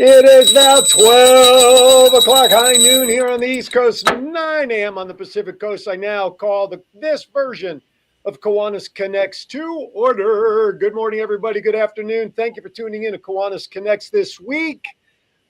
It is now 12 o'clock, high noon here on the East Coast, 9 a.m. on the Pacific Coast. I now call this version of Kiwanis Connects to order. Good morning, everybody. Good afternoon. Thank you for tuning in to Kiwanis Connects this week.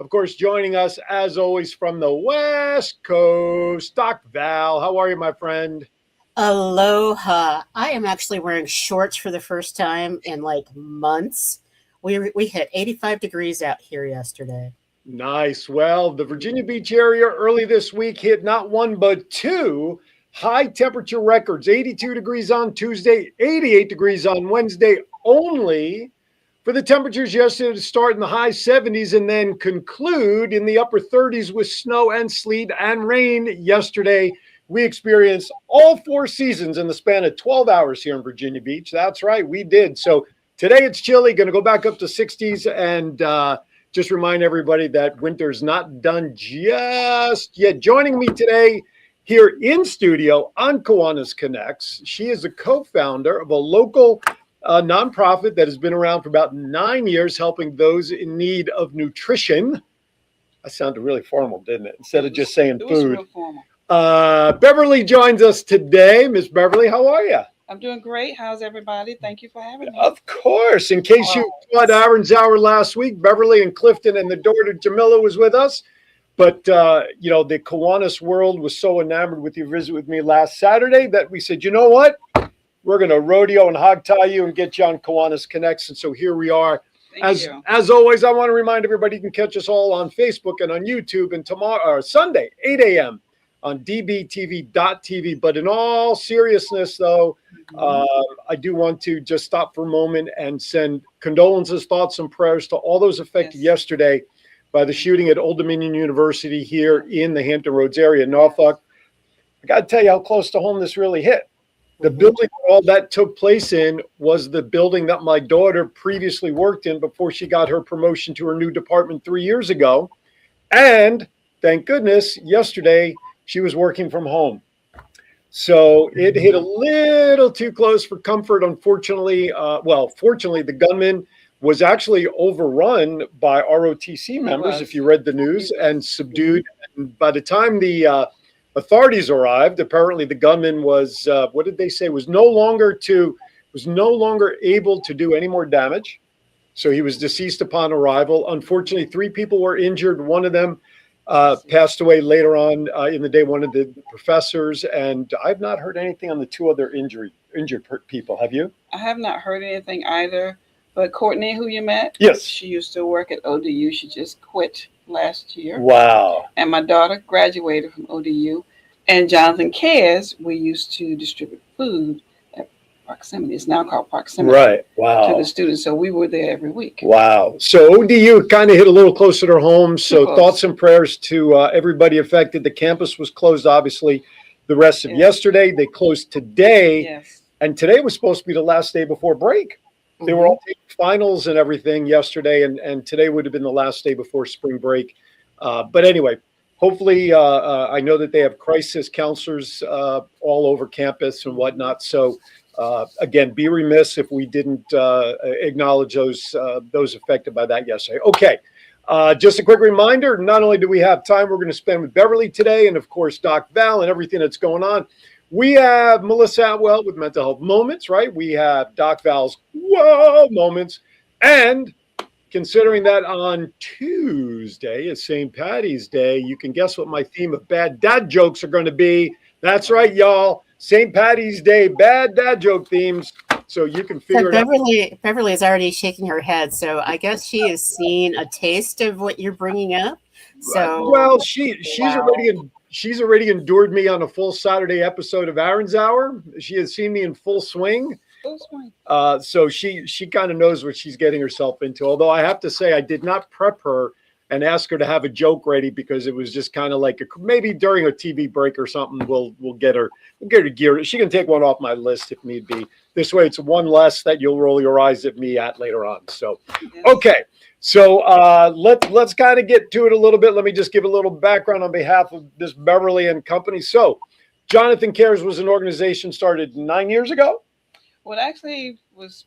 Of course, joining us, as always, from the West Coast, Doc Val. How are you, my friend? Aloha. I am actually wearing shorts for the first time in like months. We hit 85 degrees out here yesterday. Nice. Well, the Virginia Beach area early this week hit not one but two high temperature records. 82 degrees on Tuesday, 88 degrees on Wednesday, only for the temperatures yesterday to start in the high 70s and then conclude in the upper 30s with snow and sleet and rain yesterday. We experienced all four seasons in the span of 12 hours here in Virginia Beach. That's right, we did. So today it's chilly, going to go back up to 60s, and just remind everybody that winter's not done just yet. Joining me today here in studio on Kiwanis Connects, she is a co-founder of a local nonprofit that has been around for about 9 years, helping those in need of nutrition. That sounded really formal, didn't it? Instead of just saying It food. was real formal. Beverly joins us today. Miss Beverly, how are you? I'm doing great. How's everybody? Thank you for having me. Of course. In case you caught Aaron's Hour last week, Beverly and Clifton and the daughter Jamila was with us. But, the Kiwanis world was so enamored with your visit with me last Saturday that we said, you know what? We're going to rodeo and hog tie you and get you on Kiwanis Connects. And so here we are. Thank you. As always, I want to remind everybody you can catch us all on Facebook and on YouTube, and Sunday, 8 a.m. on dbtv.tv. But in all seriousness, though, I do want to just stop for a moment and send condolences, thoughts, and prayers to all those affected yesterday by the shooting at Old Dominion University here in the Hampton Roads area, Norfolk. I got to tell you how close to home this really hit. The building all that took place in was the building that my daughter previously worked in before she got her promotion to her new department 3 years ago. And thank goodness, yesterday she was working from home. So it hit a little too close for comfort, unfortunately. Fortunately, the gunman was actually overrun by ROTC members, if you read the news, and subdued. And by the time the authorities arrived, apparently the gunman was, what did they say, was no longer able to do any more damage. So he was deceased upon arrival. Unfortunately, 3 people were injured. One of them passed away later on in the day, one of the professors. And I've not heard anything on the 2 other injured people. Have you? I have not heard anything either. But Courtney, who you met, yes, she used to work at ODU. She just quit last year. Wow. And my daughter graduated from ODU. And Jonathan Cares, we used to distribute food at Proximity. It's now called Proximity. Right. Wow. To the students. So we were there every week. Wow. So ODU kind of hit a little closer to home. So thoughts and prayers to everybody affected. The campus was closed, obviously, the rest of yesterday. They closed today. Yes. And today was supposed to be the last day before break. They were all taking finals and everything yesterday, and today would have been the last day before spring break. But anyway, hopefully, I know that they have crisis counselors all over campus and whatnot. So, again, be remiss if we didn't acknowledge those affected by that yesterday. Okay, just a quick reminder, not only do we have time we're going to spend with Beverly today, and, of course, Doc Val and everything that's going on, we have Melissa Atwell with Mental Health Moments, right? We have Doc Val's Whoa Moments. And considering that on Tuesday is St. Patty's Day, you can guess what my theme of bad dad jokes are going to be. That's right, y'all. St. Patty's Day, bad dad joke themes. So you can figure it out. Beverly is already shaking her head. So I guess she has seen a taste of what you're bringing up. So well, she's already endured me on a full Saturday episode of Aaron's Hour. She has seen me in full swing. So she kind of knows what she's getting herself into. Although I have to say, I did not prep her and ask her to have a joke ready because it was just kind of like maybe during a TV break or something. We'll get her geared. She can take one off my list if need be. This way, it's one less that you'll roll your eyes at me at later on. So, okay. So let's kind of get to it a little bit. Let me just give a little background on behalf of this Beverly and company. So Jonathan Cares was an organization started 9 years ago. Well, it actually was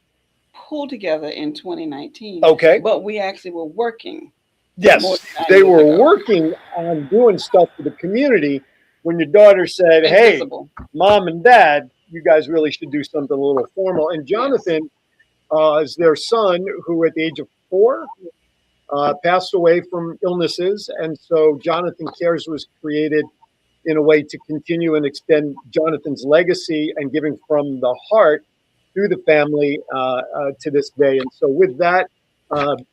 pulled together in 2019. Okay. But we actually were working more Yes, than 9 they years were ago. working on doing stuff for the community when your daughter said, "Hey, Invisible. mom and dad, you guys really should do something a little formal." And Yes. Jonathan is their son, who at the age of 4 passed away from illnesses, and so Jonathan Cares was created in a way to continue and extend Jonathan's legacy and giving from the heart through the family to this day. And so, with that,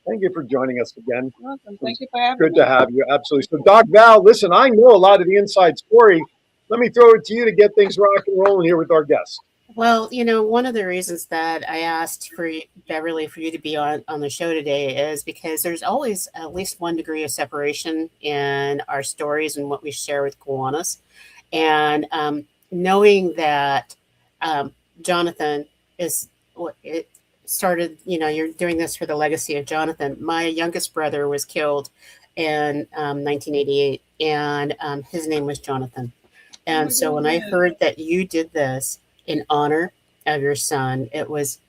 thank you for joining us again. Welcome. It Thank was you for having good to me. have you. Absolutely. So, Doc Val, listen, I know a lot of the inside story. Let me throw it to you to get things rock and rolling here with our guest. Well, one of the reasons that I asked for Beverly for you to be on the show today is because there's always at least 1 degree of separation in our stories and what we share with Kiwanis. And knowing that Jonathan is what it started, you're doing this for the legacy of Jonathan. My youngest brother was killed in 1988, and his name was Jonathan. Oh my And so when I goodness. heard that you did this in honor of your son, it was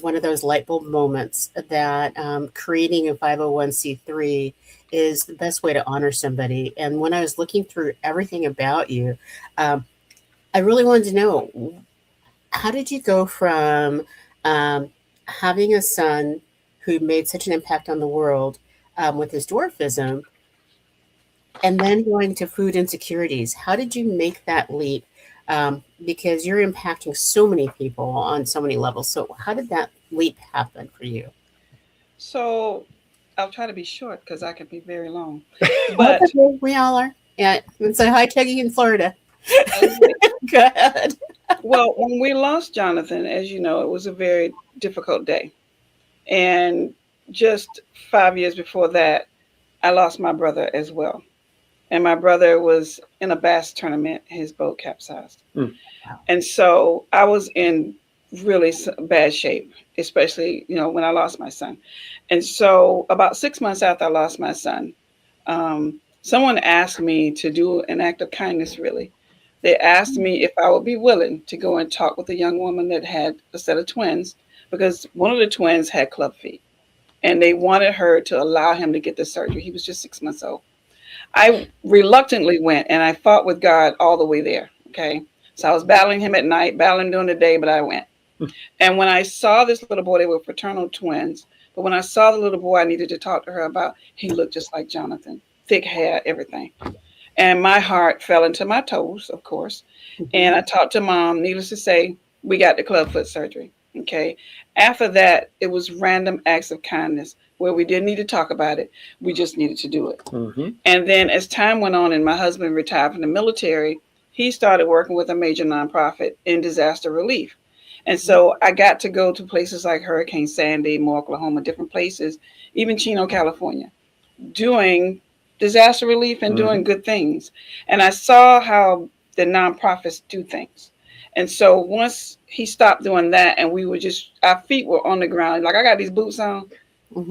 one of those light bulb moments that creating a 501c3 is the best way to honor somebody. And when I was looking through everything about you, um, I really wanted to know, how did you go from having a son who made such an impact on the world with his dwarfism and then going to food insecurities? How did you make that leap? Because you're impacting so many people on so many levels. So, how did that leap happen for you? So I'll try to be short because I can be very long. But That's okay. We all are. Yeah, it's a high techie in Florida. okay. Go ahead. Well, when we lost Jonathan, as you know, it was a very difficult day. And just 5 years before that, I lost my brother as well. And my brother was in a bass tournament. His boat capsized. Mm. And so I was in really bad shape, especially, when I lost my son. And so about 6 months after I lost my son, someone asked me to do an act of kindness, really. They asked me if I would be willing to go and talk with a young woman that had a set of twins because one of the twins had club feet and they wanted her to allow him to get the surgery. He was just 6 months old. I reluctantly went and I fought with God all the way there. Okay. So I was battling him at night, battling during the day, but I went. And when I saw this little boy, they were fraternal twins. But when I saw the little boy I needed to talk to her about, he looked just like Jonathan, thick hair, everything. And my heart fell into my toes, of course. And I talked to mom. Needless to say, we got the clubfoot surgery. Okay. After that, it was random acts of kindness where we didn't need to talk about it. We just needed to do it. Mm-hmm. And then as time went on and my husband retired from the military, he started working with a major nonprofit in disaster relief. And so I got to go to places like Hurricane Sandy, Moore, Oklahoma, different places, even Chino, California, doing disaster relief and doing good things. And I saw how the nonprofits do things. And so once he stopped doing that and we were just, our feet were on the ground, like I got these boots on,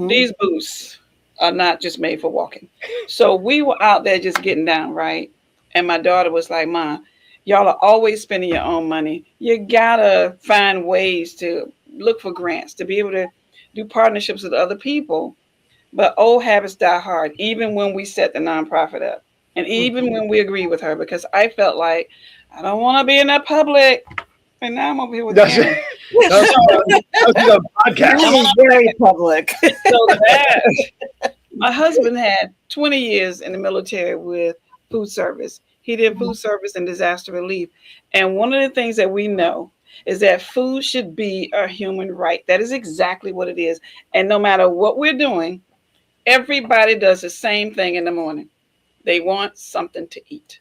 these boots are not just made for walking. So we were out there just getting down, right? And my daughter was like, Mom, y'all are always spending your own money. You gotta find ways to look for grants to be able to do partnerships with other people. But old habits die hard, even when we set the nonprofit up. And even when we agree with her, because I felt like I don't want to be in that public. And now I'm over here with That's Karen. that's, that's the podcast. Really very public. So that my husband had 20 years in the military with food service. He did food service and disaster relief. And one of the things that we know is that food should be a human right. That is exactly what it is. And no matter what we're doing, everybody does the same thing in the morning. They want something to eat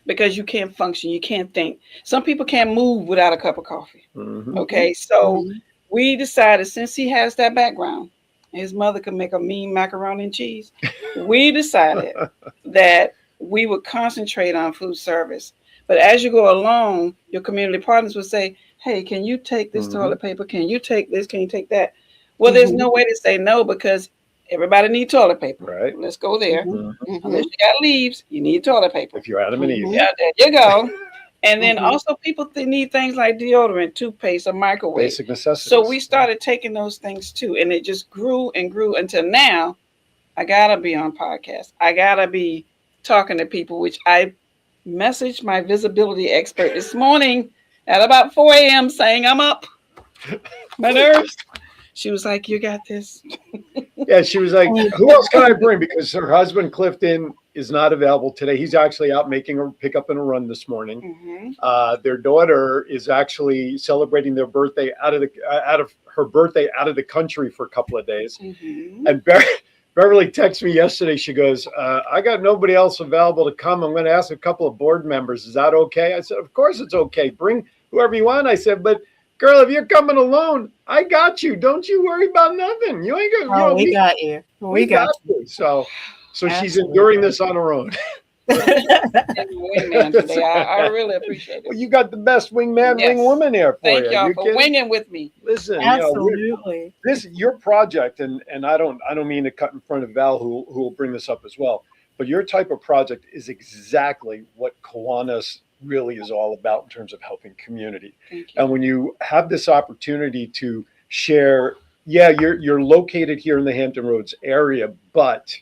because you can't function, you can't think. Some people can't move without a cup of coffee. Mm-hmm. Okay, so we decided since he has that background, his mother could make a mean macaroni and cheese. We decided that we would concentrate on food service. But as you go along, your community partners would say, hey, can you take this toilet paper? Can you take this? Can you take that? Well, there's no way to say no because everybody needs toilet paper. Right. Let's go there. Mm-hmm. Unless you got leaves, you need toilet paper. If you're Adam and Eve. Yeah, there you go. And then also people need things like deodorant, toothpaste, or microwave. Basic necessities. So we started taking those things too. And it just grew and grew until now I gotta be on podcasts. I gotta be talking to people, which I messaged my visibility expert this morning at about 4 a.m. saying I'm up. My nerves. She was like, "You got this." Yeah, she was like, "Who else can I bring?" Because her husband Clifton is not available today. He's actually out making a pickup and a run this morning. Their daughter is actually celebrating their birthday out of the country for a couple of days. And Beverly texted me yesterday. She goes, "I got nobody else available to come. I'm going to ask a couple of board members. Is that okay?" I said, "Of course it's okay. Bring whoever you want." I said, "But girl, if you're coming alone, I got you. Don't you worry about nothing. You ain't gonna, Oh, we got you. We got you." So she's Absolutely. enduring this on her own. Wingman today. I really appreciate it. Well, you got the best wingman, Yes. wingwoman here for Thank you. y'all You for kidding? winging with me. Listen, Absolutely. your project, and I don't mean to cut in front of Val, who will bring this up as well, but your type of project is exactly what Kiwanis really is all about in terms of helping community. Thank you. And when you have this opportunity to share, yeah, you're located here in the Hampton Roads area, but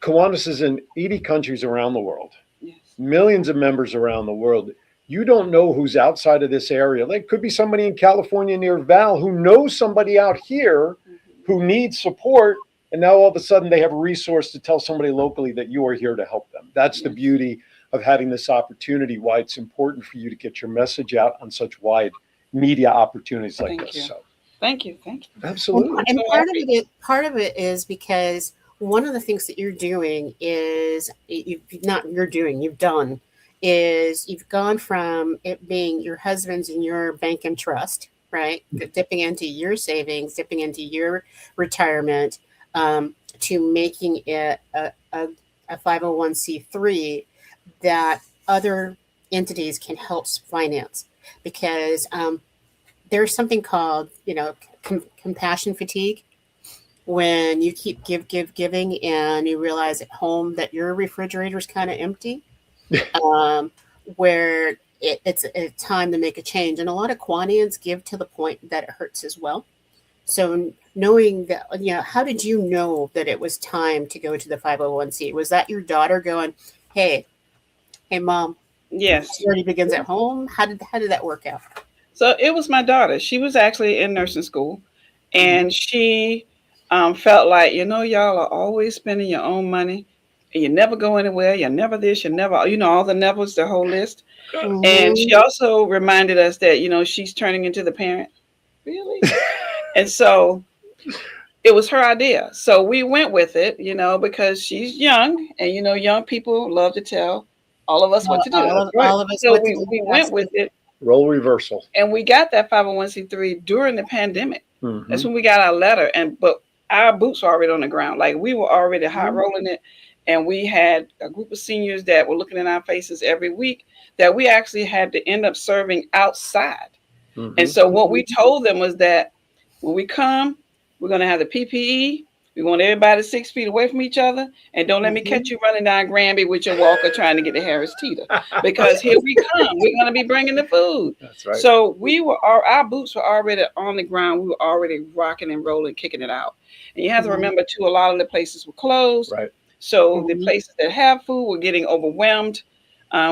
Kiwanis is in 80 countries around the world, Yes. millions of members around the world. You don't know who's outside of this area. Like, could be somebody in California near Val who knows somebody out here who needs support, and now all of a sudden they have a resource to tell somebody locally that you are here to help them. That's the beauty of having this opportunity, why it's important for you to get your message out on such wide media opportunities like Thank this. you. So Thank you. absolutely. And part of it is because one of the things that you're doing is you've done is you've gone from it being your husband's and your bank and trust, right? Dipping into your savings, dipping into your retirement, to making it a 501c3 that other entities can help finance, because there's something called, compassion fatigue, when you keep giving and you realize at home that your refrigerator is kind of empty, where it's a time to make a change. And a lot of Kiwanians give to the point that it hurts as well. So knowing that, how did you know that it was time to go to the 501c? Was that your daughter going, hey, mom, Yes. it already begins at home? How did that work out? So it was my daughter. She was actually in nursing school, and she felt like, y'all are always spending your own money, and you never go anywhere. You're never this, you're never, all the nevers, the whole list. And she also reminded us that, she's turning into the parent. Really? And so it was her idea. So we went with it, because she's young, and, young people love to tell all of us what to do. All of us. So we went with it. Role reversal. And we got that 501c3 during the pandemic. That's when we got our letter. But our boots were already on the ground. Like, we were already hot rolling it. And we had a group of seniors that were looking in our faces every week that we actually had to end up serving outside. And so what we told them was that when we come, we're going to have the PPE. We want everybody 6 feet away from each other. And don't let me catch you running down Granby with your walker trying to get to Harris Teeter. Because here we come. We're going to be bringing the food. That's right. So our boots were already on the ground. We were already rocking and rolling, kicking it out. And you have to remember, too, a lot of the places were closed. Right. So the places that have food were getting overwhelmed.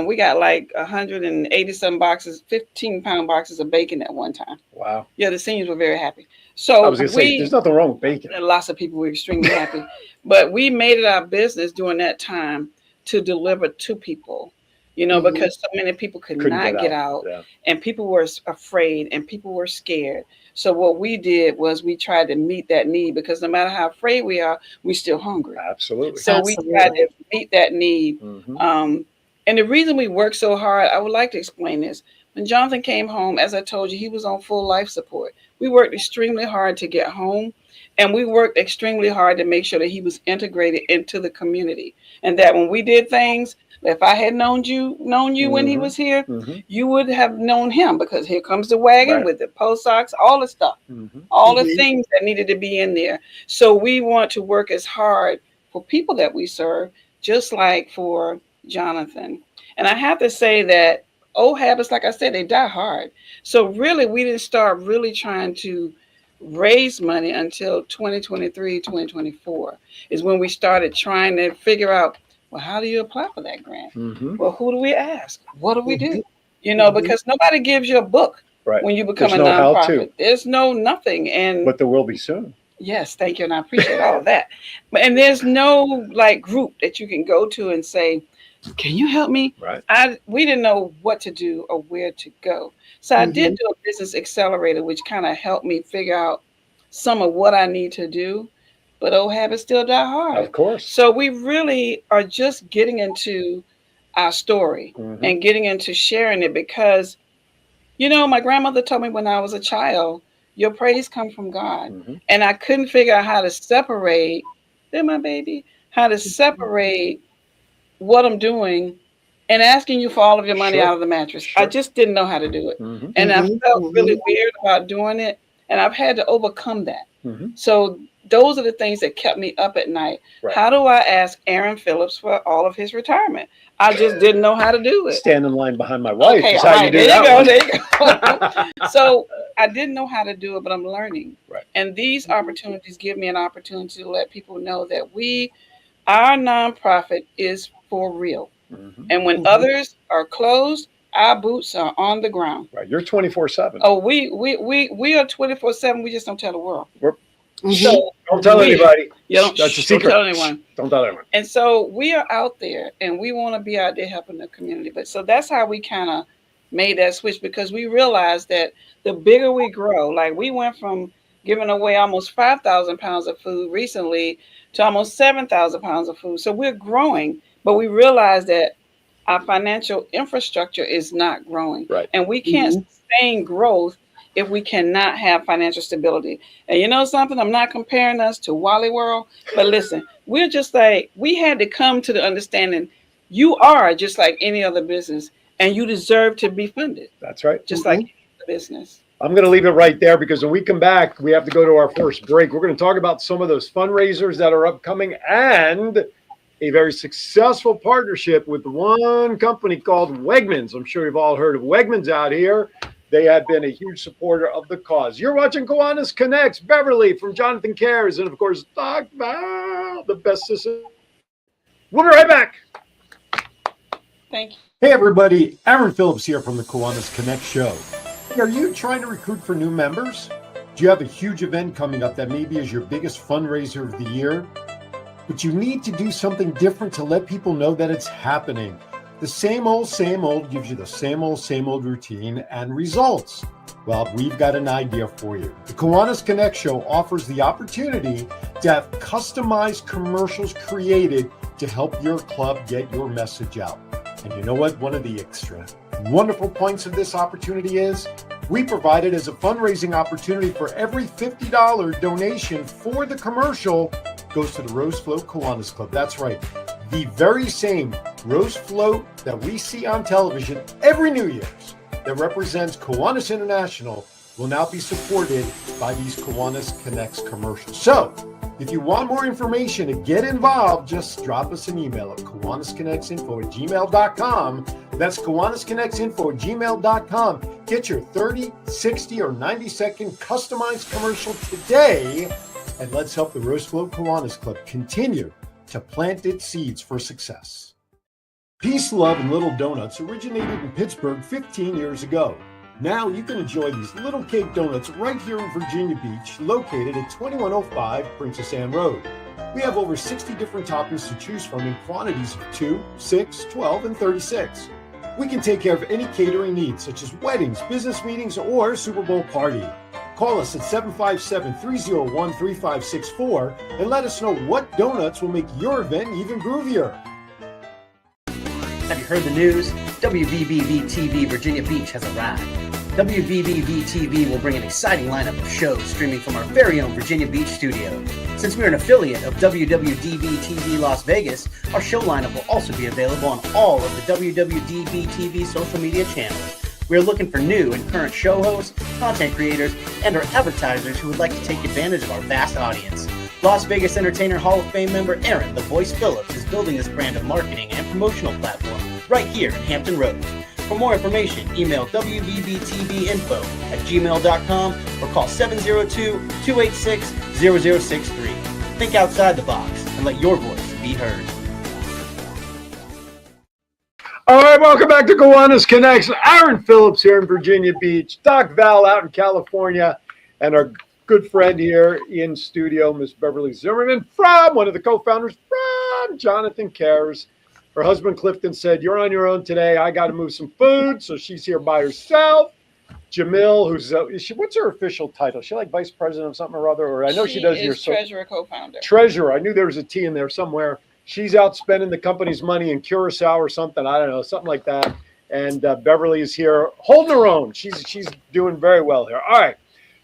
We got like 180 some boxes, 15-pound boxes of bacon at one time. Wow. Yeah, the seniors were very happy. So I was going to say, there's nothing wrong with bacon. Lots of people were extremely happy. But we made it our business during that time to deliver to people, because so many people couldn't get out. Yeah. And people were afraid and people were scared. So what we did was we tried to meet that need, because no matter how afraid we are, we're still hungry. Absolutely. So we tried to meet that need. And the reason we worked so hard, I would like to explain this. When Jonathan came home, as I told you, he was on full life support. We worked extremely hard to get home, and we worked extremely hard to make sure that he was integrated into the community, and that when we did things, if I had known you when he was here, you would have known him, because here comes the wagon with the post socks, all the stuff, all the things that needed to be in there. So we want to work as hard for people that we serve, just like for Jonathan. And I have to say that old habits, like I said, they die hard. So really, we didn't start really trying to raise money until 2023, 2024 is when we started trying to figure out, well, how do you apply for that grant? Mm-hmm. Well, who do we ask? What do we do? You know, because nobody gives you a book when you become There's a no nonprofit. how-to. There's no nothing. And But there will be soon. yes, thank you. And I appreciate all of that. And there's no like group that you can go to and say, can you help me? Right. We didn't know what to do or where to go. So I did do a business accelerator, which kind of helped me figure out some of what I need to do. But old habits still die hard. Of course. So we really are just getting into our story and getting into sharing it because, you know, my grandmother told me when I was a child, your praise comes from God. And I couldn't figure out how to separate, how to separate what I'm doing and asking you for all of your money out of the mattress. I just didn't know how to do it. And I felt really weird about doing it. And I've had to overcome that. So those are the things that kept me up at night. How do I ask Aaron Phillips for all of his retirement? I just didn't know how to do it. Stand in line behind my wife. Okay, is how you do there that you go. So I didn't know how to do it, but I'm learning. And these opportunities give me an opportunity to let people know that our nonprofit is for real. And when others are closed, our boots are on the ground. Right. You're 24/7. Oh, we are 24/7. We just don't tell the world. So don't tell anybody. That's a secret. Don't tell anyone. Don't tell anyone. And so we are out there, and we want to be out there helping the community. But so that's how we kind of made that switch, because we realized that the bigger we grow, like we went from giving away almost 5,000 pounds of food recently to almost 7,000 pounds of food. So we're growing, but we realized that our financial infrastructure is not growing. And we can't sustain growth if we cannot have financial stability. And you know something? I'm not comparing us to Wally World, but listen, we're just like, we had to come to the understanding you are just like any other business and you deserve to be funded. That's right. Just like any other business. I'm going to leave it right there because when we come back, we have to go to our first break. We're going to talk about some of those fundraisers that are upcoming and a very successful partnership with one company called Wegmans. I'm sure you've all heard of Wegmans out here. They have been a huge supporter of the cause. You're watching Kiwanis Connects, Beverly from Jonathan Cares, and of course, Doc Val, the best sister. We'll be right back. Thank you. Hey, everybody. Aaron Phillips here from the Kiwanis Connect show. Are you trying to recruit for new members? Do you have a huge event coming up that maybe is your biggest fundraiser of the year? But you need to do something different to let people know that it's happening. The same old gives you the same old routine and results. Well, we've got an idea for you. The Kiwanis Connect show offers the opportunity to have customized commercials created to help your club get your message out. And you know what? One of the extra wonderful points of this opportunity is we provide it as a fundraising opportunity for every $50 donation for the commercial goes to the Rose Float Kiwanis Club. That's right. The very same Rose Float that we see on television every New Year's that represents Kiwanis International will now be supported by these Kiwanis Connects commercials. So, if you want more information to get involved, just drop us an email at KiwanisConnectsInfo@gmail.com. That's KiwanisConnectsInfo@gmail.com. Get your 30, 60, or 90-second customized commercial today, and let's help the Rose Float Kiwanis Club continue to plant its seeds for success. Peace, Love, and Little Donuts originated in Pittsburgh 15 years ago. Now you can enjoy these little cake donuts right here in Virginia Beach, located at 2105 Princess Anne Road. We have over 60 different toppings to choose from in quantities of 2, 6, 12, and 36. We can take care of any catering needs, such as weddings, business meetings, or Super Bowl party. Call us at 757-301-3564 and let us know what donuts will make your event even groovier. Have you heard the news? WVBV-TV Virginia Beach has arrived. WVBV-TV will bring an exciting lineup of shows streaming from our very own Virginia Beach studio. Since we're an affiliate of WWDB-TV Las Vegas, our show lineup will also be available on all of the WWDB-TV social media channels. We're looking for new and current show hosts, content creators, and our advertisers who would like to take advantage of our vast audience. Las Vegas Entertainer Hall of Fame member Aaron "The Voice" Phillips is building this brand of marketing and promotional platform right here in Hampton Roads. For more information, email wvbtvinfo@gmail.com or call 702-286-0063. Think outside the box and let your voice be heard. All right, welcome back to Kiwanis Connects. Aaron Phillips here in Virginia Beach, Doc Val out in California, and our good friend here in studio, Miss Beverly Zimmerman, from one of the co-founders from Jonathan Cares. Her husband Clifton said, "You're on your own today. I got to move some food," so she's here by herself. Jamil, who's what's her official title? Is she like vice president of something or other? Or I know she does your treasurer, co-founder. Treasurer. I knew there was a T in there somewhere. She's out spending the company's money in Curacao or something. I don't know, something like that. And Beverly is here holding her own. She's doing very well here. All right.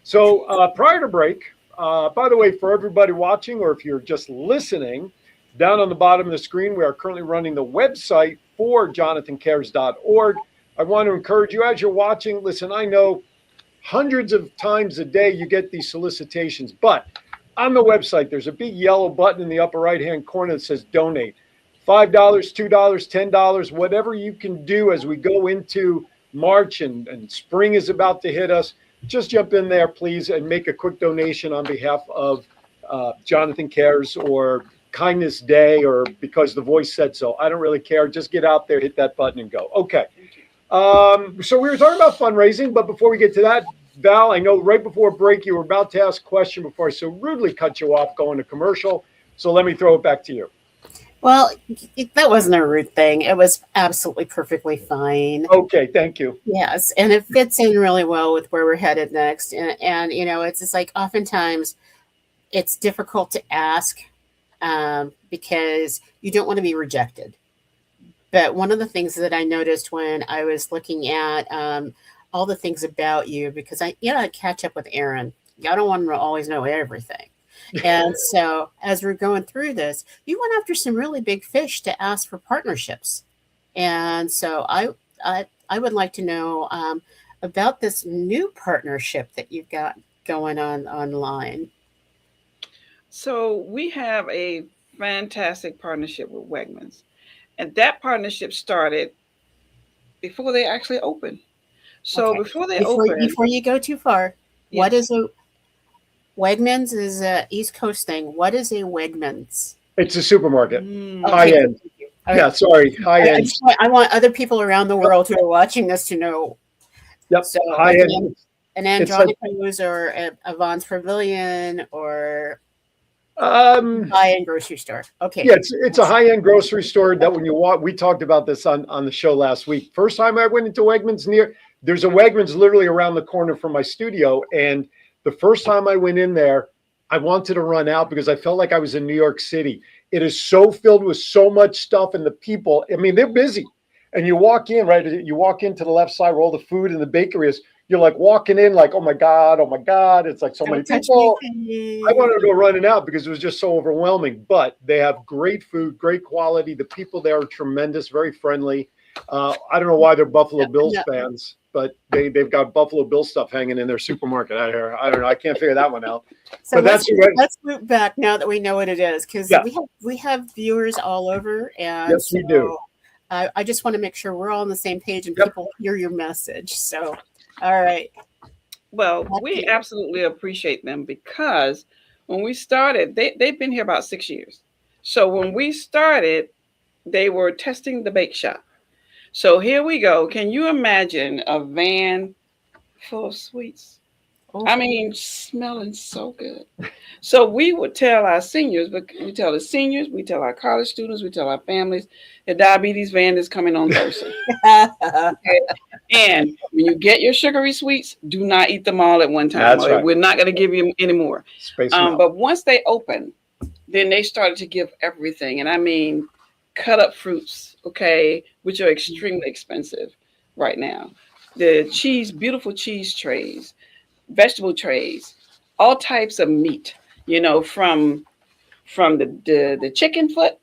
So prior to break, by the way, for everybody watching or if you're just listening, down on the bottom of the screen, we are currently running the website for jonathancares.org. I want to encourage you as you're watching, listen, I know hundreds of times a day you get these solicitations, but on the website, there's a big yellow button in the upper right-hand corner that says donate. $5, $2, $10, whatever you can do as we go into March and spring is about to hit us. Just jump in there, please, and make a quick donation on behalf of Jonathan Cares or Kindness Day or because the voice said so. I don't really care. Just get out there, hit that button, and go. Okay. So we were talking about fundraising, but before we get to that, Val, I know right before break you were about to ask a question before I so rudely cut you off going to commercial. So let me throw it back to you. Well, that wasn't a rude thing. It was absolutely perfectly fine. Okay, thank you. Yes, and it fits in really well with where we're headed next. And you know, it's just like oftentimes it's difficult to ask because you don't want to be rejected. But one of the things that I noticed when I was looking at all the things about you, because I catch up with Aaron. I don't want to always know everything. And so as we're going through this, you went after some really big fish to ask for partnerships. And so I would like to know about this new partnership that you've got going on online. So we have a fantastic partnership with Wegmans. And that partnership started before they actually opened. So Okay. Before you go too far, yes. What is a Wegmans? Is a East Coast thing. What is a Wegmans? It's a supermarket. Okay. High end. All Yeah, right. sorry. High end. I want other people around the world who are watching this to know. Yep. So High like end. an It's like- Andronico's or a Avon's Pavilion or Um, high-end grocery store. Okay. Yeah, it's a high-end grocery store that when you walk, we talked about this on the show last week. First time I went into Wegmans there's a Wegmans literally around the corner from my studio. And the first time I went in there, I wanted to run out because I felt like I was in New York City. It is so filled with so much stuff and the people, I mean, they're busy. And you walk in, right? You walk into the left side where all the food and the bakery is. You're like walking in like, oh my God. It's like so many people. I wanted to go running out because it was just so overwhelming. But they have great food, great quality. The people there are tremendous, very friendly. I don't know why they're Buffalo Bills fans, but they've got Buffalo Bill stuff hanging in their supermarket out here. I don't know. I can't figure that one out. So but let's move back now that we know what it is, because we have viewers all over, and yes, we do. I just want to make sure we're all on the same page and people hear your message. So, all right. Well, we absolutely appreciate them because when we started, they've been here about 6 years. So when we started, they were testing the bake shop. So here we go. Can you imagine a van full of sweets? Oh. I mean, smelling so good. So we would tell our seniors, but we tell the seniors, we tell our college students, we tell our families, the diabetes van is coming on Thursday. Okay? And when you get your sugary sweets, do not eat them all at one time. That's right. We're not going to give you any more. But once they opened, then they started to give everything. And I mean, cut up fruits, okay, which are extremely expensive right now. The cheese, beautiful cheese trays, vegetable trays, all types of meat, from the chicken foot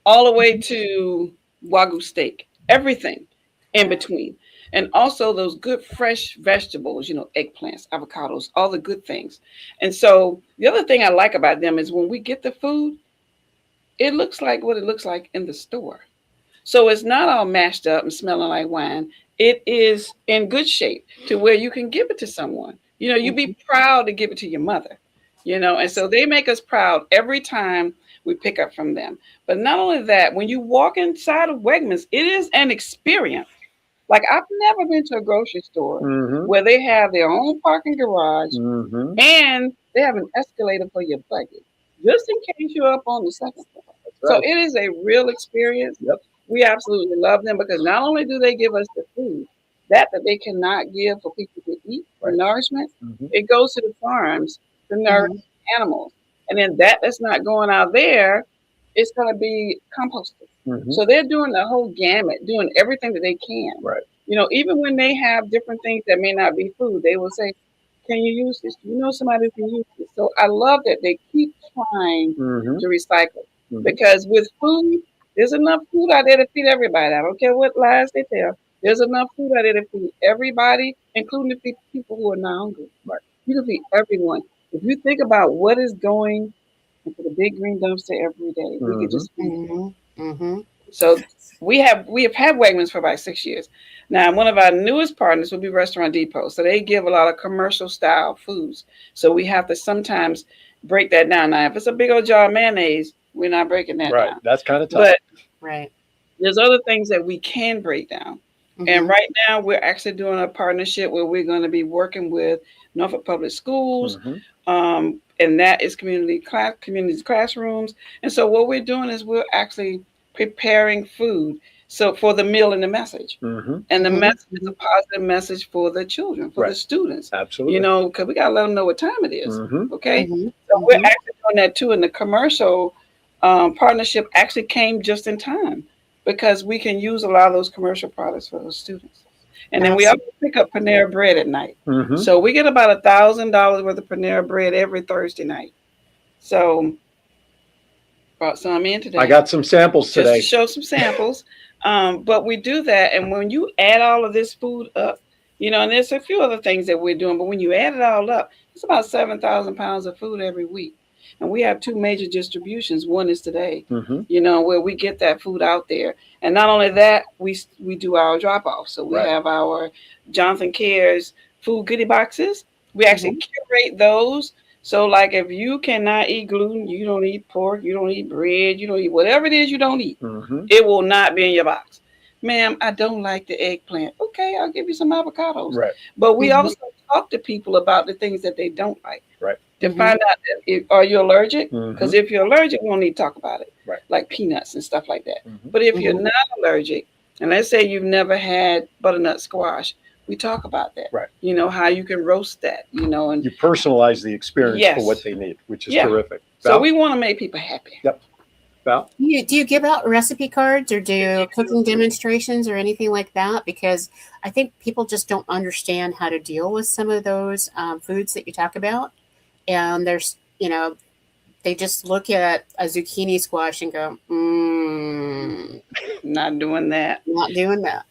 all the way to Wagyu steak, everything in between. And also those good fresh vegetables, eggplants, avocados, all the good things. And so the other thing I like about them is when we get the food, it looks like what it looks like in the store. So it's not all mashed up and smelling like wine. it is in good shape to where you can give it to someone. You know, you'd be proud to give it to your mother, you know, and so they make us proud every time we pick up from them. But not only that, when you walk inside of Wegmans, it is an experience. Like I've never been to a grocery store Mm-hmm. where they have their own parking garage Mm-hmm. and they have an escalator for your luggage, just in case you're up on the second floor. So Right. it is a real experience. Yep. We absolutely love them because not only do they give us the food that they cannot give for people to eat for Right. nourishment, Mm-hmm. it goes to the farms to nourish animals. And then that's not going out there, it's going to be composted. Mm-hmm. So they're doing the whole gamut, doing everything that they can. Right. You know, even when they have different things that may not be food, they will say, can you use this? You know somebody who can use this. So I love that they keep trying Mm-hmm. to recycle. Mm-hmm. Because with food, there's enough food out there to feed everybody. I don't care what lies they tell. There's enough food out there to feed everybody, including the people who are not hungry. Right. You can feed everyone. If you think about what is going into the big green dumpster every day, we could just feed them. So we have had Wegmans for about 6 years. Now, one of our newest partners will be Restaurant Depot. So they give a lot of commercial style foods. So we have to sometimes break that down. Now, if it's a big old jar of mayonnaise, we're not breaking that Right. down. That's kind of tough. But Right. there's other things that we can break down. And right now, we're actually doing a partnership where we're going to be working with Norfolk Public Schools, Mm-hmm. And that is community classrooms. And so what we're doing is we're actually preparing food so for the meal and the message. Mm-hmm. And the message is a positive message for the children, for the Right. students. Absolutely. You know, because we got to let them know what time it is. Mm-hmm. Okay. So we're actually doing that too. And the commercial partnership actually came just in time because we can use a lot of those commercial products for those students. And then we also pick up Panera bread at night. Mm-hmm. So we get about $1,000 worth of Panera bread every Thursday night. So brought some in today. I got some samples just today. to show some samples. But we do that, and when you add all of this food up, you know, and there's a few other things that we're doing, but when you add it all up, it's about 7,000 pounds of food every week. And we have two major distributions. One is today, Mm-hmm. you know, where we get that food out there. And not only that, we do our drop off. So we Right. have our Jonathan Cares food goodie boxes. We actually curate those. So like if you cannot eat gluten, you don't eat pork, you don't eat bread, you don't eat whatever it is you don't eat, Mm-hmm. it will not be in your box. Ma'am, I don't like the eggplant. Okay, I'll give you some avocados. Right. But we also talk to people about the things that they don't like. Right. To find out are you allergic? Mhm. Because if you're allergic, we don't need to talk about it. Right. Like peanuts and stuff like that. Mhm. But if you're not allergic, and let's say you've never had butternut squash, we talk about that. Right. You know, how you can roast that, you know, and You personalize the experience Yes. for what they need, which is Yeah. terrific. so Val? we want to make people happy. Val? Do you give out recipe cards or do cooking demonstrations or anything like that? Because I think people just don't understand how to deal with some of those foods that you talk about. And there's, you know, they just look at a zucchini squash and go, Not doing that. not doing that.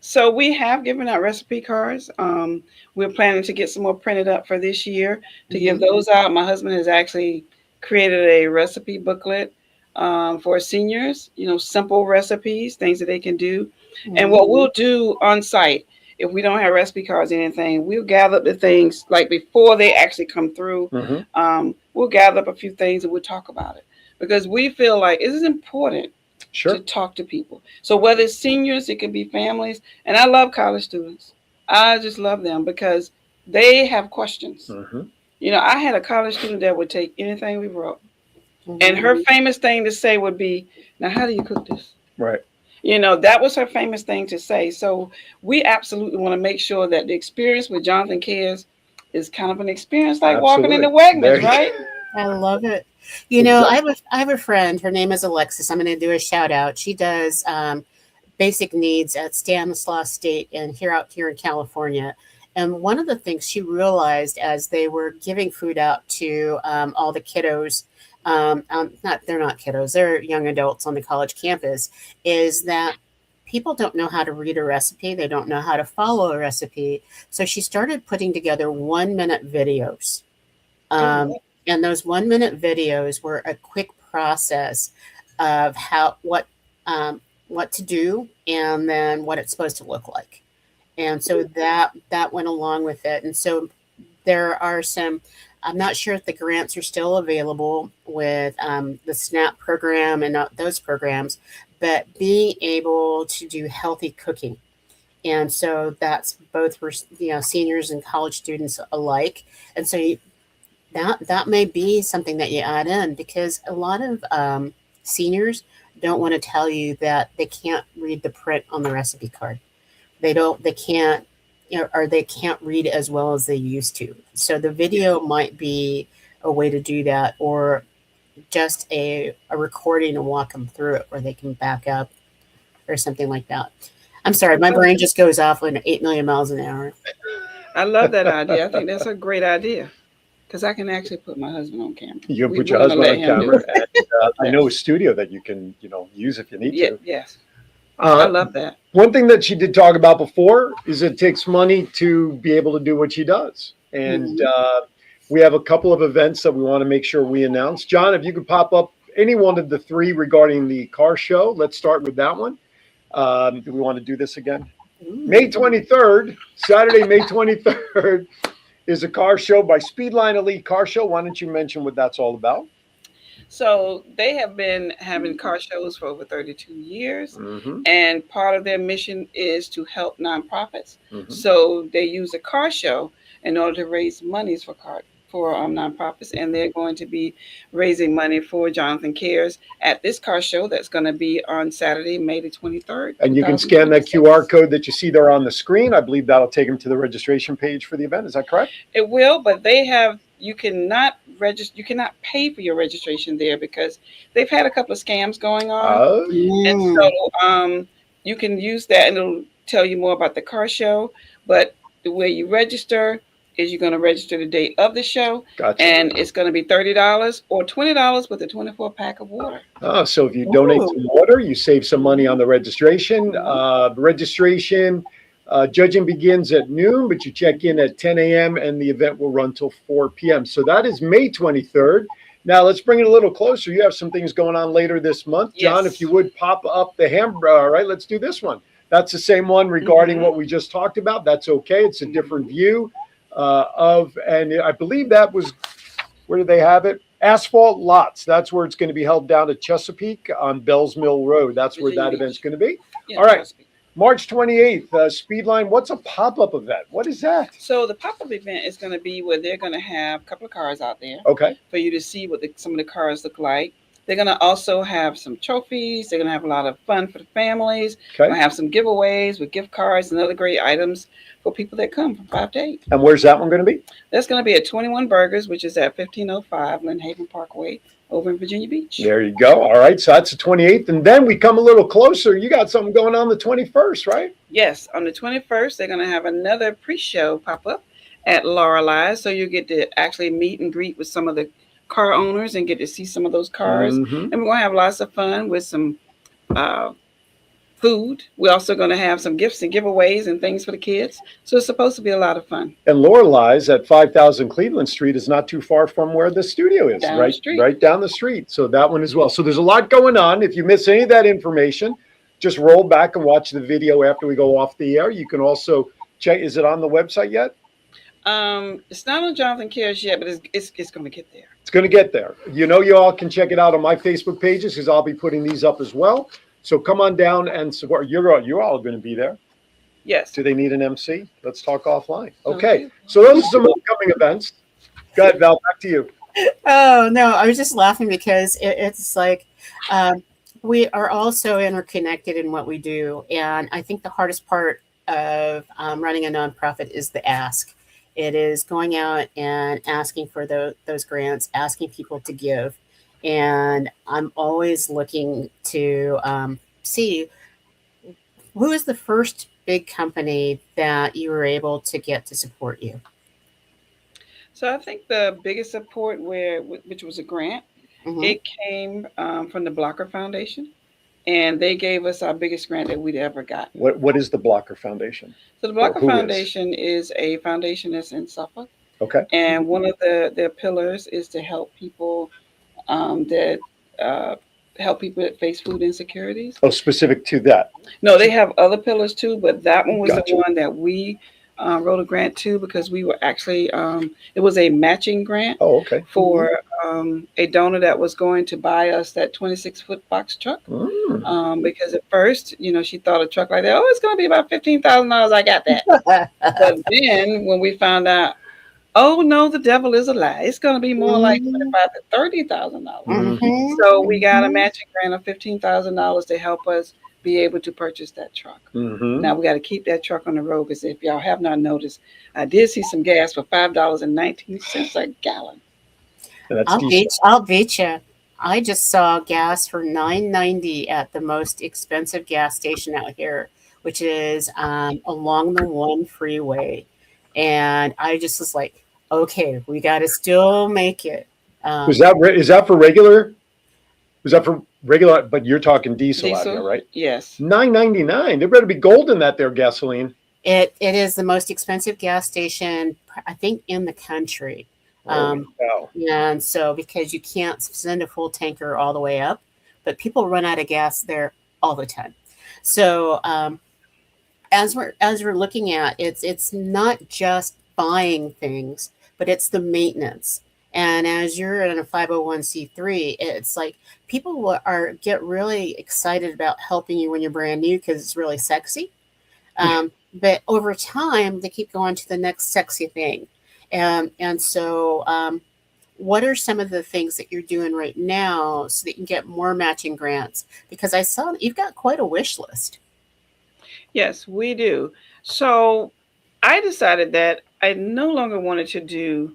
So we have given out recipe cards. We're planning to get some more printed up for this year to give those out. My husband has actually created a recipe booklet for seniors, you know, simple recipes, things that they can do. And what we'll do on site, if we don't have recipe cards or anything, we'll gather up the things like before they actually come through. Mm-hmm. We'll gather up a few things and we'll talk about it because we feel like it is important Sure. to talk to people. So whether it's seniors, it can be families. And I love college students. I just love them because they have questions. Mm-hmm. You know, I had a college student that would take anything we wrote. And her famous thing to say would be, now, how do you cook this? Right. You know, that was her famous thing to say. So we absolutely want to make sure that the experience with Jonathan Cares is kind of an experience like walking into Wegmans, right? I love it. You know, I have a friend. Her name is Alexis. I'm going to do a shout out. She does basic needs at Stanislaus State and here in California. And one of the things she realized as they were giving food out to all the kiddos, they're not kiddos, they're young adults on the college campus, is that people don't know how to read a recipe. They don't know how to follow a recipe. So she started putting together 1-minute videos. And those 1-minute videos were a quick process of what to do and then what it's supposed to look like. And so that went along with it. And so there are some, I'm not sure if the grants are still available with the SNAP program and not those programs, but being able to do healthy cooking. And so that's both for seniors and college students alike. And so that may be something that you add in, because a lot of seniors don't want to tell you that they can't read the print on the recipe card. They can't, or they can't read as well as they used to. So the video might be a way to do that, or just a recording and walk them through it where they can back up or something like that. I'm sorry, my brain just goes off at 8 million miles an hour. I love that idea. I think that's a great idea, because I can actually put my husband on camera. You can We're put your gonna husband let on him do camera. it. And, I know a studio that you can, use if you need to. Yes, I Uh, love that. One thing that she did talk about before is it takes money to be able to do what she does. And we have a couple of events that we want to make sure we announce. John, if you could pop up any one of the three regarding the car show, let's start with that one. Do we want to do this again? May 23rd, Saturday, May 23rd, is a car show by Speedline Elite Car Show. Why don't you mention what that's all about? So they have been having car shows for over 32 years. Mm-hmm. And part of their mission is to help nonprofits. Mm-hmm. So they use a car show in order to raise monies for nonprofits, and they're going to be raising money for Jonathan Cares at this car show that's going to be on Saturday, May the 23rd. And you can scan that QR code that you see there on the screen. I believe that'll take them to the registration page for the event. Is that correct? It will, but you cannot register. You cannot pay for your registration there, because they've had a couple of scams going on. Oh, And so you can use that, and it'll tell you more about the car show. But the way you register is you're going to register the date of the show, gotcha. and it's going to be $30 or $20 with a 24-pack of water. Oh, so if you donate some water, you save some money on the registration. Judging begins at noon, but you check in at 10 a.m. and the event will run till 4 p.m. So that is May 23rd. Now let's bring it a little closer. You have some things going on later this month. Yes. John, if you would pop up the hamburger. All right, let's do this one. That's the same one regarding what we just talked about. That's okay. It's a different view and I believe that was, where do they have it? Asphalt Lots. That's where it's going to be held down at Chesapeake on Bells Mill Road. That's where that event's going to be. Yeah, all right. March 28th, Speedline. What's a pop-up event? What is that? So the pop-up event is going to be where they're going to have a couple of cars out there. Okay. For you to see what some of the cars look like. They're going to also have some trophies. They're going to have a lot of fun for the families. Okay. They're going to have some giveaways with gift cards and other great items for people that come from 5 to 8. And where's that one going to be? That's going to be at 21 Burgers, which is at 1505 Lynn Haven Parkway over in Virginia Beach. There you go. All right. So that's the 28th. And then we come a little closer. You got something going on the 21st, right? Yes. On the 21st, they're going to have another pre-show pop-up at Lorelei's. So you get to actually meet and greet with some of the car owners and get to see some of those cars. And we're going to have lots of fun with some food. We're also going to have some gifts and giveaways and things for the kids. So it's supposed to be a lot of fun. And Lorelei's at 5000 Cleveland Street is not too far from where the studio is, right down the street. So that one as well. So there's a lot going on. If you miss any of that information, just roll back and watch the video after we go off the air. You can also check. Is it on the website yet? It's not on Jonathan Cares yet, but it's going to get there. It's going to get there. You all can check it out on my Facebook pages, because I'll be putting these up as well. So come on down and support. You're all going to be there. Yes. Do they need an MC? Let's talk offline. Okay. So those are some upcoming events. Go ahead, Val, back to you. Oh, no, I was just laughing because it's like we are all so interconnected in what we do. And I think the hardest part of running a nonprofit is the ask. It is going out and asking for those grants, asking people to give. And I'm always looking to see who is the first big company that you were able to get to support you. So I think the biggest support, which was a grant, it came from the Blocker Foundation. And they gave us our biggest grant that we'd ever got. What is the Blocker Foundation? So the Blocker Foundation is a foundation that's in Suffolk. Okay. And one of their pillars is to help people that help people that face food insecurities. Oh, specific to that. No, they have other pillars too, but that one was Gotcha. the one that we wrote a grant to because we were actually, it was a matching grant Oh, okay. for a donor that was going to buy us that 26-foot box truck. Mm. Because at first, she thought a truck like that, oh, it's going to be about $15,000. I got that. But then when we found out, oh no, the devil is a lie. It's going to be more like $25,000 to $30,000. Mhm. So we got a matching grant of $15,000 to help us be able to purchase that truck. Mm-hmm. Now we got to keep that truck on the road because if y'all have not noticed, I did see some gas for $5.19 a gallon. And that's I'll decent. beat you. I just saw gas for $9.90 at the most expensive gas station out here, which is along the 1 freeway, and I just was like, okay, we got to still make it. Is that for regular? Was that for regular? But you're talking diesel out here, right? Yes. $9.99. There better be gold in that there gasoline. It is the most expensive gas station, I think, in the country. Wow. And so because you can't send a full tanker all the way up, but people run out of gas there all the time. So as we're looking at it's not just buying things, but it's the maintenance. And as you're in a 501c3, it's like people get really excited about helping you when you're brand new because it's really sexy. But over time, they keep going to the next sexy thing. And so what are some of the things that you're doing right now so that you can get more matching grants? Because I saw that you've got quite a wish list. Yes, we do. So I decided that I no longer wanted to do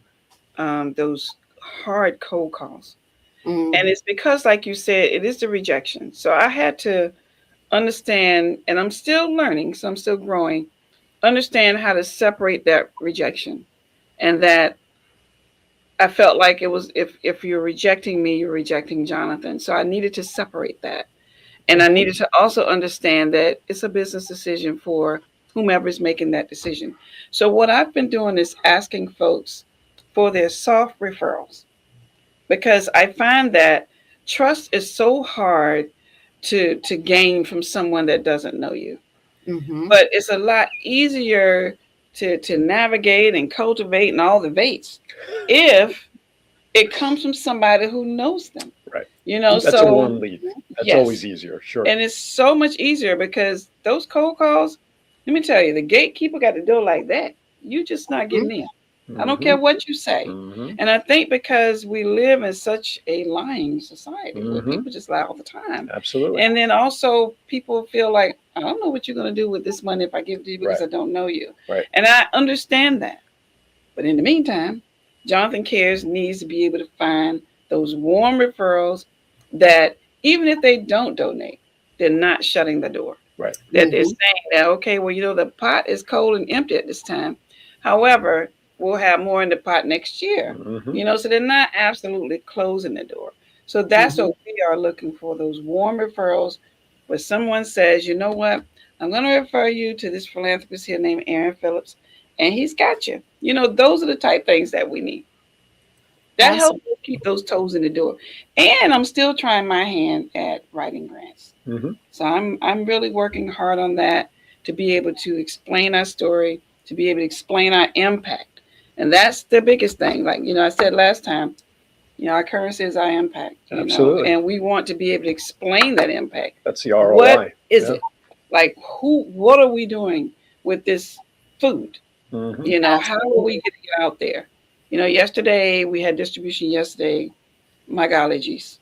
those hard cold calls. And it's because, like you said, it is the rejection. So I had to understand, and I'm still learning, so I'm still growing, understand how to separate that rejection. And that I felt like it was, if you're rejecting me, you're rejecting Jonathan. So I needed to separate that. And I needed to also understand that it's a business decision for whomever is making that decision. So what I've been doing is asking folks for their soft referrals, because I find that trust is so hard to gain from someone that doesn't know you. Mm-hmm. But it's a lot easier to navigate and cultivate and all the vates if it comes from somebody who knows them. Right. That's a warm lead. That's yes. always easier. Sure. And it's so much easier because those cold calls, let me tell you, the gatekeeper got the door like that. You just not getting in. I don't care what you say. And I think because we live in such a lying society where people just lie all the time. Absolutely. And then also people feel like, I don't know what you're going to do with this money if I give it to you because I don't know you. Right. And I understand that. But in the meantime, Jonathan Cares needs to be able to find those warm referrals that even if they don't donate, they're not shutting the door. Right. That they're saying that, okay, well, the pot is cold and empty at this time. However, we'll have more in the pot next year. So they're not absolutely closing the door. So that's what we are looking for, those warm referrals where someone says, you know what, I'm going to refer you to this philanthropist here named Aaron Phillips, and he's got you. Those are the type things that we need. That helps us keep those toes in the door. And I'm still trying my hand at writing grants. So I'm really working hard on that to be able to explain our story, to be able to explain our impact. And that's the biggest thing. Like, I said last time, our currency is our impact. Absolutely. And we want to be able to explain that impact. That's the ROI. What is it? Like, what are we doing with this food? How are we getting it out there? Yesterday, we had distribution yesterday. My golly geez.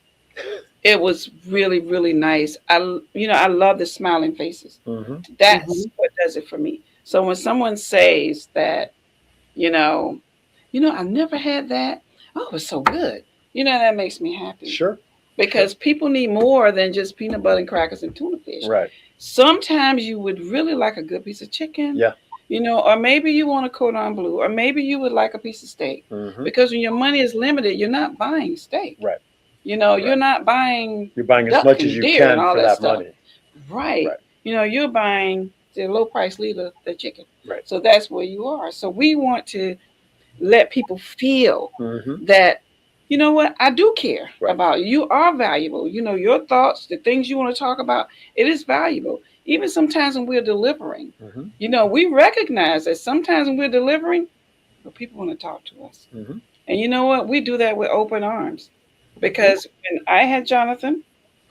It was really, really nice. I love the smiling faces. That's what does it for me. So when someone says that, I've never had that. Oh, it was so good. That makes me happy. Sure. Because people need more than just peanut butter and crackers and tuna fish. Right. Sometimes you would really like a good piece of chicken. Yeah. Or maybe you want a cordon bleu, or maybe you would like a piece of steak. Because when your money is limited, you're not buying steak. Right. You're not buying. You're buying as much as you can for that money. Right. You're buying the low price leader, the chicken. Right. So that's where you are. So we want to let people feel that, you know what? I do care Right. about you. You are valuable. You know, your thoughts, the things you want to talk about, it is valuable. Even sometimes when we're delivering, Mm-hmm. you know, we recognize that sometimes when we're delivering, well, people want to talk to us. Mm-hmm. And you know what? We do that with open arms. Because when I had Jonathan,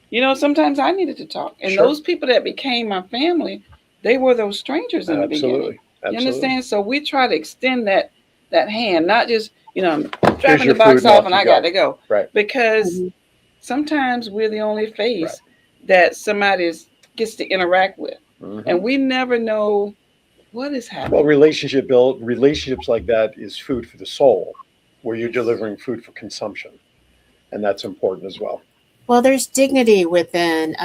you know, sometimes I needed to talk. And Sure. those people that became my family, they were those strangers in the beginning. Absolutely. You understand? So we try to extend that hand, not just, you know, Here's dropping your the box food and off off and you I go. got to go. Right. Because sometimes we're the only face that somebody gets to interact with. Mm-hmm. And we never know what is happening. Well, relationships like that is food for the soul, where you're delivering food for consumption. And that's important as well. Well, there's dignity within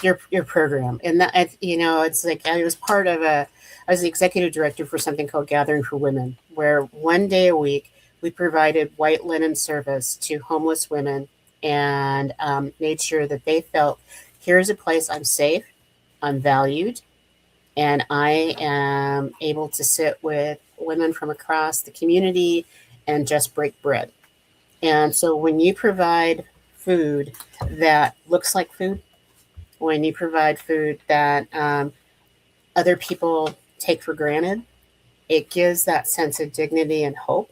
your program, and that, you know, it's like I was part of I was the executive director for something called Gathering for Women, where one day a week we provided white linen service to homeless women and made sure that they felt, here's a place I'm safe, I'm valued, and I am able to sit with women from across the community and just break bread. And so when you provide food that looks like food, when you provide food that other people take for granted, it gives that sense of dignity and hope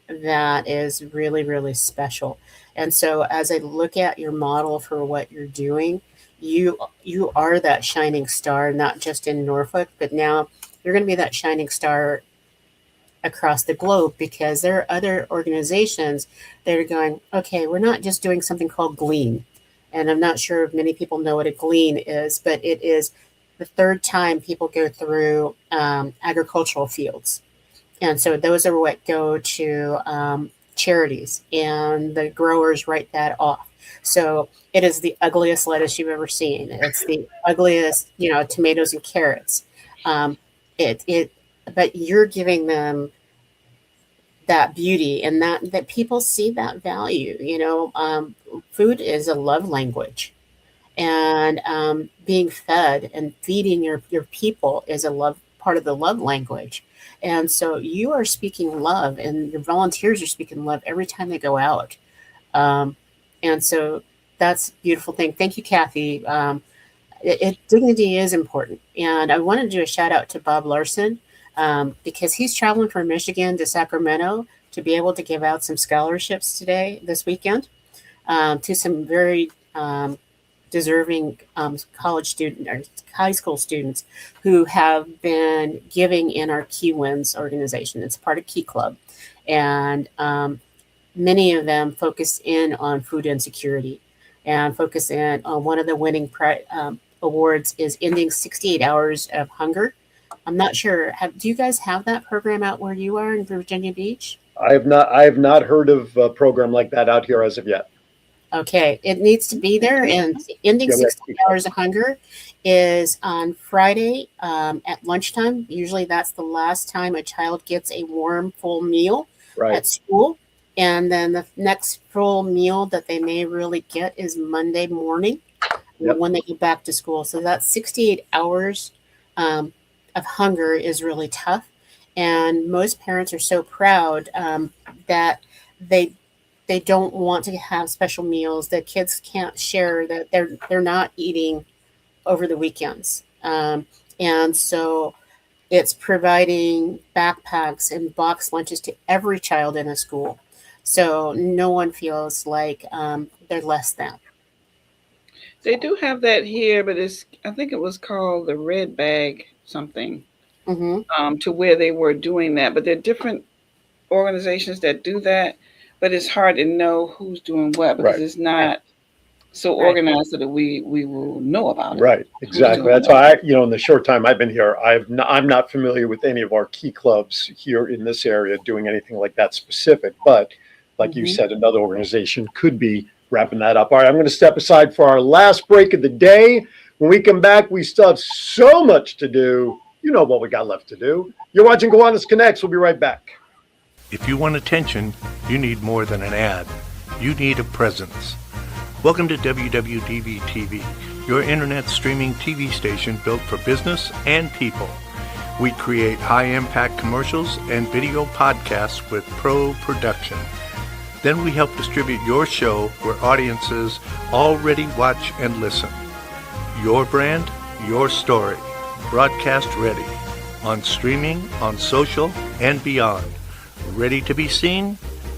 that is really, really special. And so as I look at your model for what you're doing, you are that shining star, not just in Norfolk, but now you're going to be that shining star across the globe, because there are other organizations that are going, okay, we're not just doing something called Glean. And I'm not sure if many people know what a Glean is, but it is the third time people go through agricultural fields. And so those are what go to charities, and the growers write that off. So it is the ugliest lettuce you've ever seen. It's the ugliest, you know, tomatoes and carrots. But you're giving them that beauty, and that people see that value. You know, food is a love language, and being fed and feeding your people is a love part of the love language. And so you are speaking love, and your volunteers are speaking love every time they go out. And so that's a beautiful thing. Thank you, Kathy. Dignity is important. And I want to do a shout out to Bob Larson, because he's traveling from Michigan to Sacramento to be able to give out some scholarships this weekend, to some very deserving college student or high school students who have been giving in our Key Wins organization. It's part of Key Club. And many of them focus in on food insecurity, and focus in on one of the winning awards is ending 68 hours of hunger. I'm not sure. Do you guys have that program out where you are in Virginia Beach? I have not heard of a program like that out here as of yet. Okay, it needs to be there. And ending 68 hours of hunger is on Friday at lunchtime. Usually that's the last time a child gets a warm, full meal at school. And then the next full meal that they may really get is Monday morning when they go back to school. So that 68 hours of hunger is really tough. And most parents are so proud that they don't want to have special meals. The kids can't share, that they're not eating over the weekends. And so it's providing backpacks and box lunches to every child in a school. So no one feels like they're less than. They do have that here, but I think it was called the Red Bag something, to where they were doing that. But there are different organizations that do that, but it's hard to know who's doing what, because it's not so organized that we will know about it. Right, exactly. That's why in the short time I've been here, I'm not familiar with any of our key clubs here in this area doing anything like that specific. But like you said, another organization could be wrapping that up. All right, I'm going to step aside for our last break of the day. When we come back, we still have so much to do. You know what we got left to do. You're watching Kiwanis Connects. We'll be right back. If you want attention, you need more than an ad. You need a presence. Welcome to WWDB TV, your internet streaming TV station built for business and people. We create high-impact commercials and video podcasts with pro production. Then we help distribute your show where audiences already watch and listen. Your brand, your story. Broadcast ready. On streaming, on social, and beyond. Ready to be seen?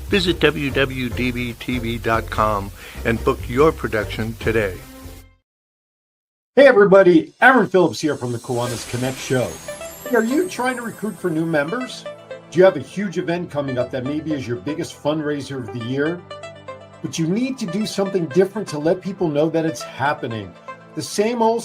Visit www.dbtv.com and book your production today. Hey everybody, Aaron Phillips here from the Kiwanis Connects show. Hey, are you trying to recruit for new members? Do you have a huge event coming up that maybe is your biggest fundraiser of the year? But you need to do something different to let people know that it's happening. The same old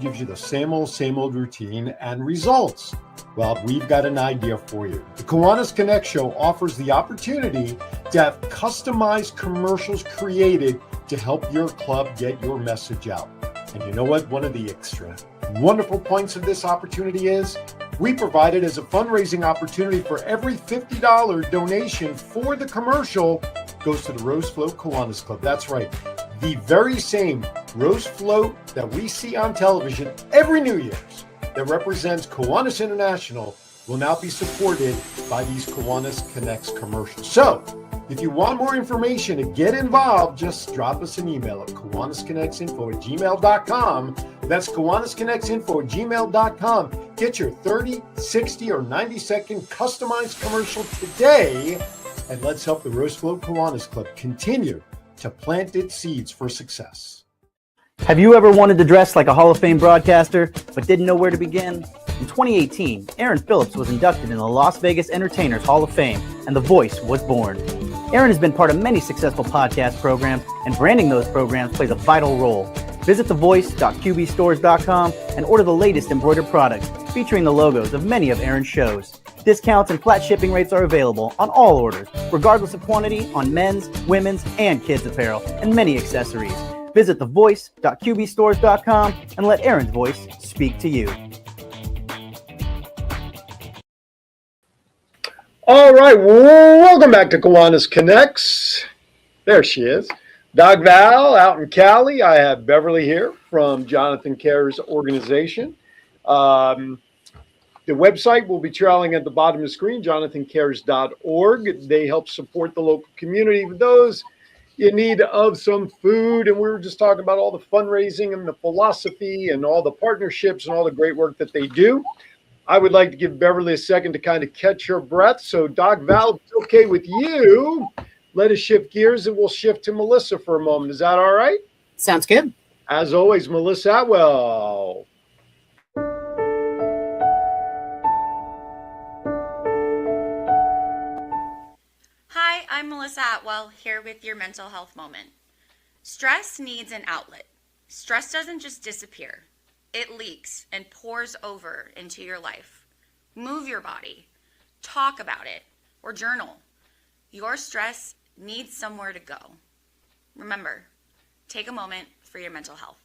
gives you the same old routine and results. Well, we've got an idea for you. The Kiwanis Connects show offers the opportunity to have customized commercials created to help your club get your message out. And you know what? One of the extra wonderful points of this opportunity is we provide it as a fundraising opportunity for every $50 donation for the commercial goes to the Rose Float Kiwanis Club. That's right. The very same Rose Float that we see on television every New Year's that represents Kiwanis International will now be supported by these Kiwanis Connects commercials. So, if you want more information and get involved, just drop us an email at kiwanisconnectsinfo@gmail.com. That's kiwanisconnectsinfo@gmail.com. Get your 30, 60, or 90-second customized commercial today, and let's help the Rose Float Kiwanis Club continue to plant its seeds for success. Have you ever wanted to dress like a Hall of Fame broadcaster, but didn't know where to begin? In 2018, Aaron Phillips was inducted in the Las Vegas Entertainers Hall of Fame, and The Voice was born. Aaron has been part of many successful podcast programs, and branding those programs plays a vital role. Visit thevoice.qbstores.com and order the latest embroidered products featuring the logos of many of Aaron's shows. Discounts and flat shipping rates are available on all orders, regardless of quantity, on men's, women's, and kids' apparel, and many accessories. Visit thevoice.qbstores.com and let Aaron's voice speak to you. All right, welcome back to Kiwanis Connects. There she is. Doc Val out in Cali. I have Beverly here from Jonathan Kerr's organization. The website will be trailing at the bottom of the screen, jonathancares.org. They help support the local community with those in need of some food. And we were just talking about all the fundraising and the philosophy and all the partnerships and all the great work that they do. I would like to give Beverly a second to kind of catch her breath. So, Doc Val, if it's okay with you, let us shift gears and we'll shift to Melissa for a moment. Is that all right? Sounds good. As always, Melissa Atwell. Hi, I'm Melissa Atwell, here with your mental health moment. Stress needs an outlet. Stress doesn't just disappear. It leaks and pours over into your life. Move your body, talk about it, or journal. Your stress needs somewhere to go. Remember, take a moment for your mental health.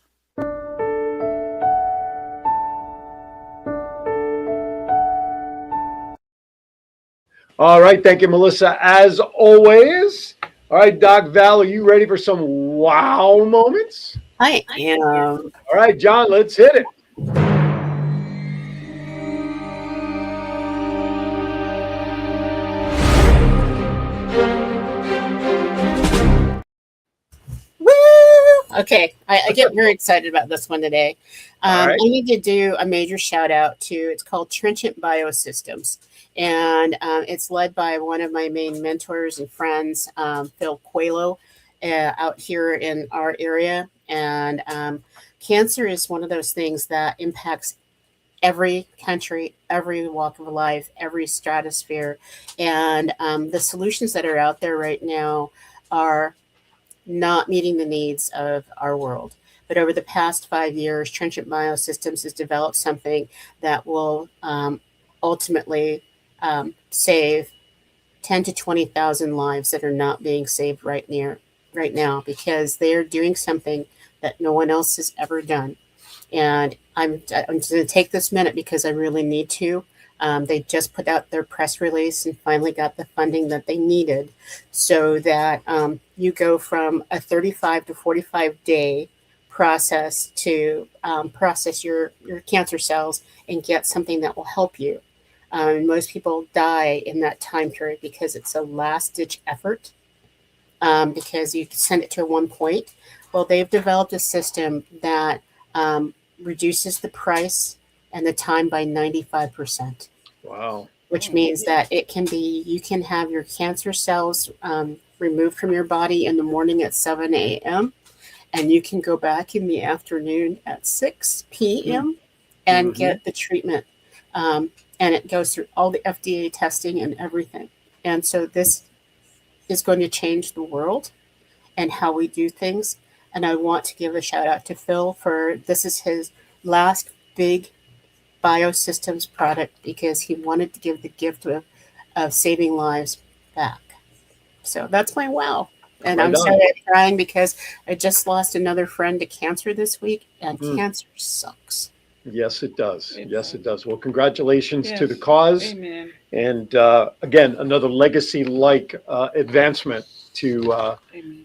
All right, thank you, Melissa, as always. All right, Doc Val, are you ready for some wow moments? I am. All right, John, let's hit it. Woo! Okay, I get very excited about this one today. All right. I need to do a major shout out to, it's called Trenchant Biosystems. And it's led by one of my main mentors and friends, Phil Coelho, out here in our area. And cancer is one of those things that impacts every country, every walk of life, every stratosphere. And the solutions that are out there right now are not meeting the needs of our world. But over the past 5 years, Trenchant Biosystems has developed something that will ultimately save 10 to 20,000 lives that are not being saved right now, because they are doing something that no one else has ever done. And I'm going to take this minute because I really need to. They just put out their press release and finally got the funding that they needed so that you go from a 35 to 45 day process to process your cancer cells and get something that will help you. Most people die in that time period because it's a last-ditch effort because you send it to one point. Well, they've developed a system that reduces the price and the time by 95%, Wow. which means that you can have your cancer cells removed from your body in the morning at 7 a.m. and you can go back in the afternoon at 6 p.m. and get the treatment. And it goes through all the FDA testing and everything. And so this is going to change the world and how we do things. And I want to give a shout out to Phil for this is his last big biosystems product because he wanted to give the gift of saving lives back. So that's my wow. And Right I'm on. sorry I'm crying because I just lost another friend to cancer this week, and cancer sucks. Yes, it does. Yes, it does. Well, congratulations to the Yes. cause. Amen. And again, another legacy-like advancement to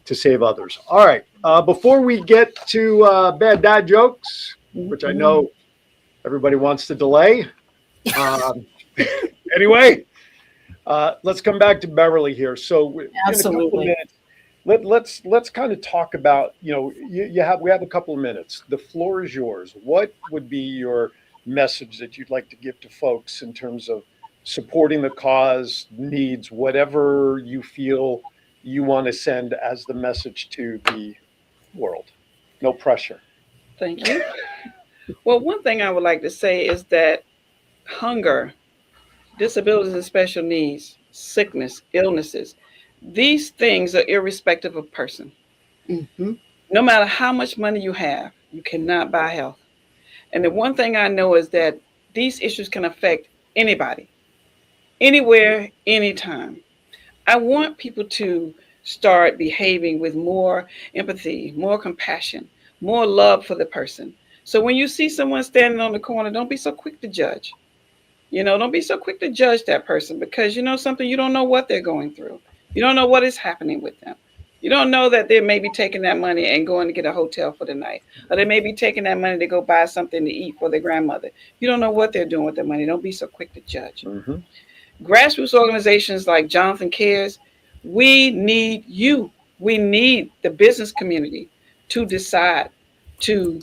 save others. All right. Before we get to bad dad jokes, which I know everybody wants to delay. Anyway, let's come back to Beverly here. So in a couple of Absolutely. minutes, let's kind of talk about, we have a couple of minutes. The floor is yours. What would be your message that you'd like to give to folks in terms of supporting the cause, needs, whatever you feel you want to send as the message to the world? No pressure. Thank you. Well, one thing I would like to say is that hunger, disabilities and special needs, sickness, illnesses, these things are irrespective of person. Mm-hmm. No matter how much money you have, you cannot buy health. And the one thing I know is that these issues can affect anybody, anywhere, anytime. I want people to start behaving with more empathy, more compassion, more love for the person. So when you see someone standing on the corner, don't be so quick to judge. Don't be so quick to judge that person because something, you don't know what they're going through. You don't know what is happening with them. You don't know that they may be taking that money and going to get a hotel for the night, or they may be taking that money to go buy something to eat for their grandmother. You don't know what they're doing with their money. Don't be so quick to judge. Mm-hmm. Grassroots organizations like Jonathan Cares, we need you. We need the business community to decide to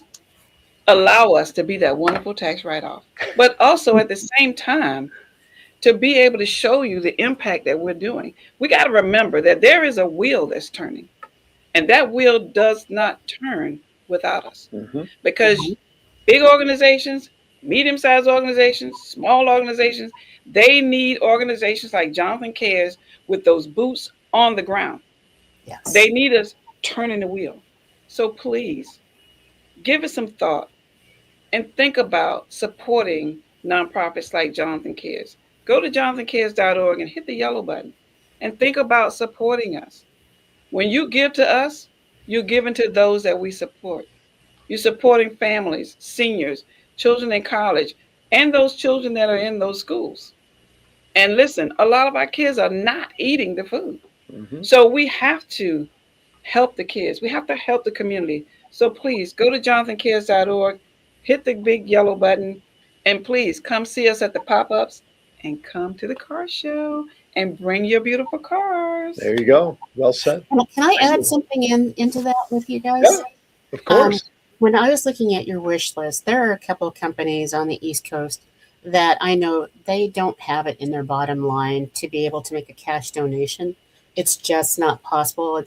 allow us to be that wonderful tax write-off, but also at the same time to be able to show you the impact that we're doing. We got to remember that there is a wheel that's turning, and that wheel does not turn without us, because big organizations, medium-sized organizations, small organizations, they need organizations like Jonathan Cares with those boots on the ground. Yes. They need us turning the wheel. So please give it some thought and think about supporting nonprofits like Jonathan Cares. Go to jonathancares.org and hit the yellow button and think about supporting us. When you give to us, you're giving to those that we support. You're supporting families, seniors, children in college, and those children that are in those schools. And listen, a lot of our kids are not eating the food. So we have to help the kids. We have to help the community. So please go to jonathancares.org, hit the big yellow button, and please come see us at the pop-ups and come to the car show and bring your beautiful cars. There you go. Well said. Can I add something into that with you guys? Yeah, of course. When I was looking at your wish list, there are a couple of companies on the East Coast that I know they don't have it in their bottom line to be able to make a cash donation. It's just not possible.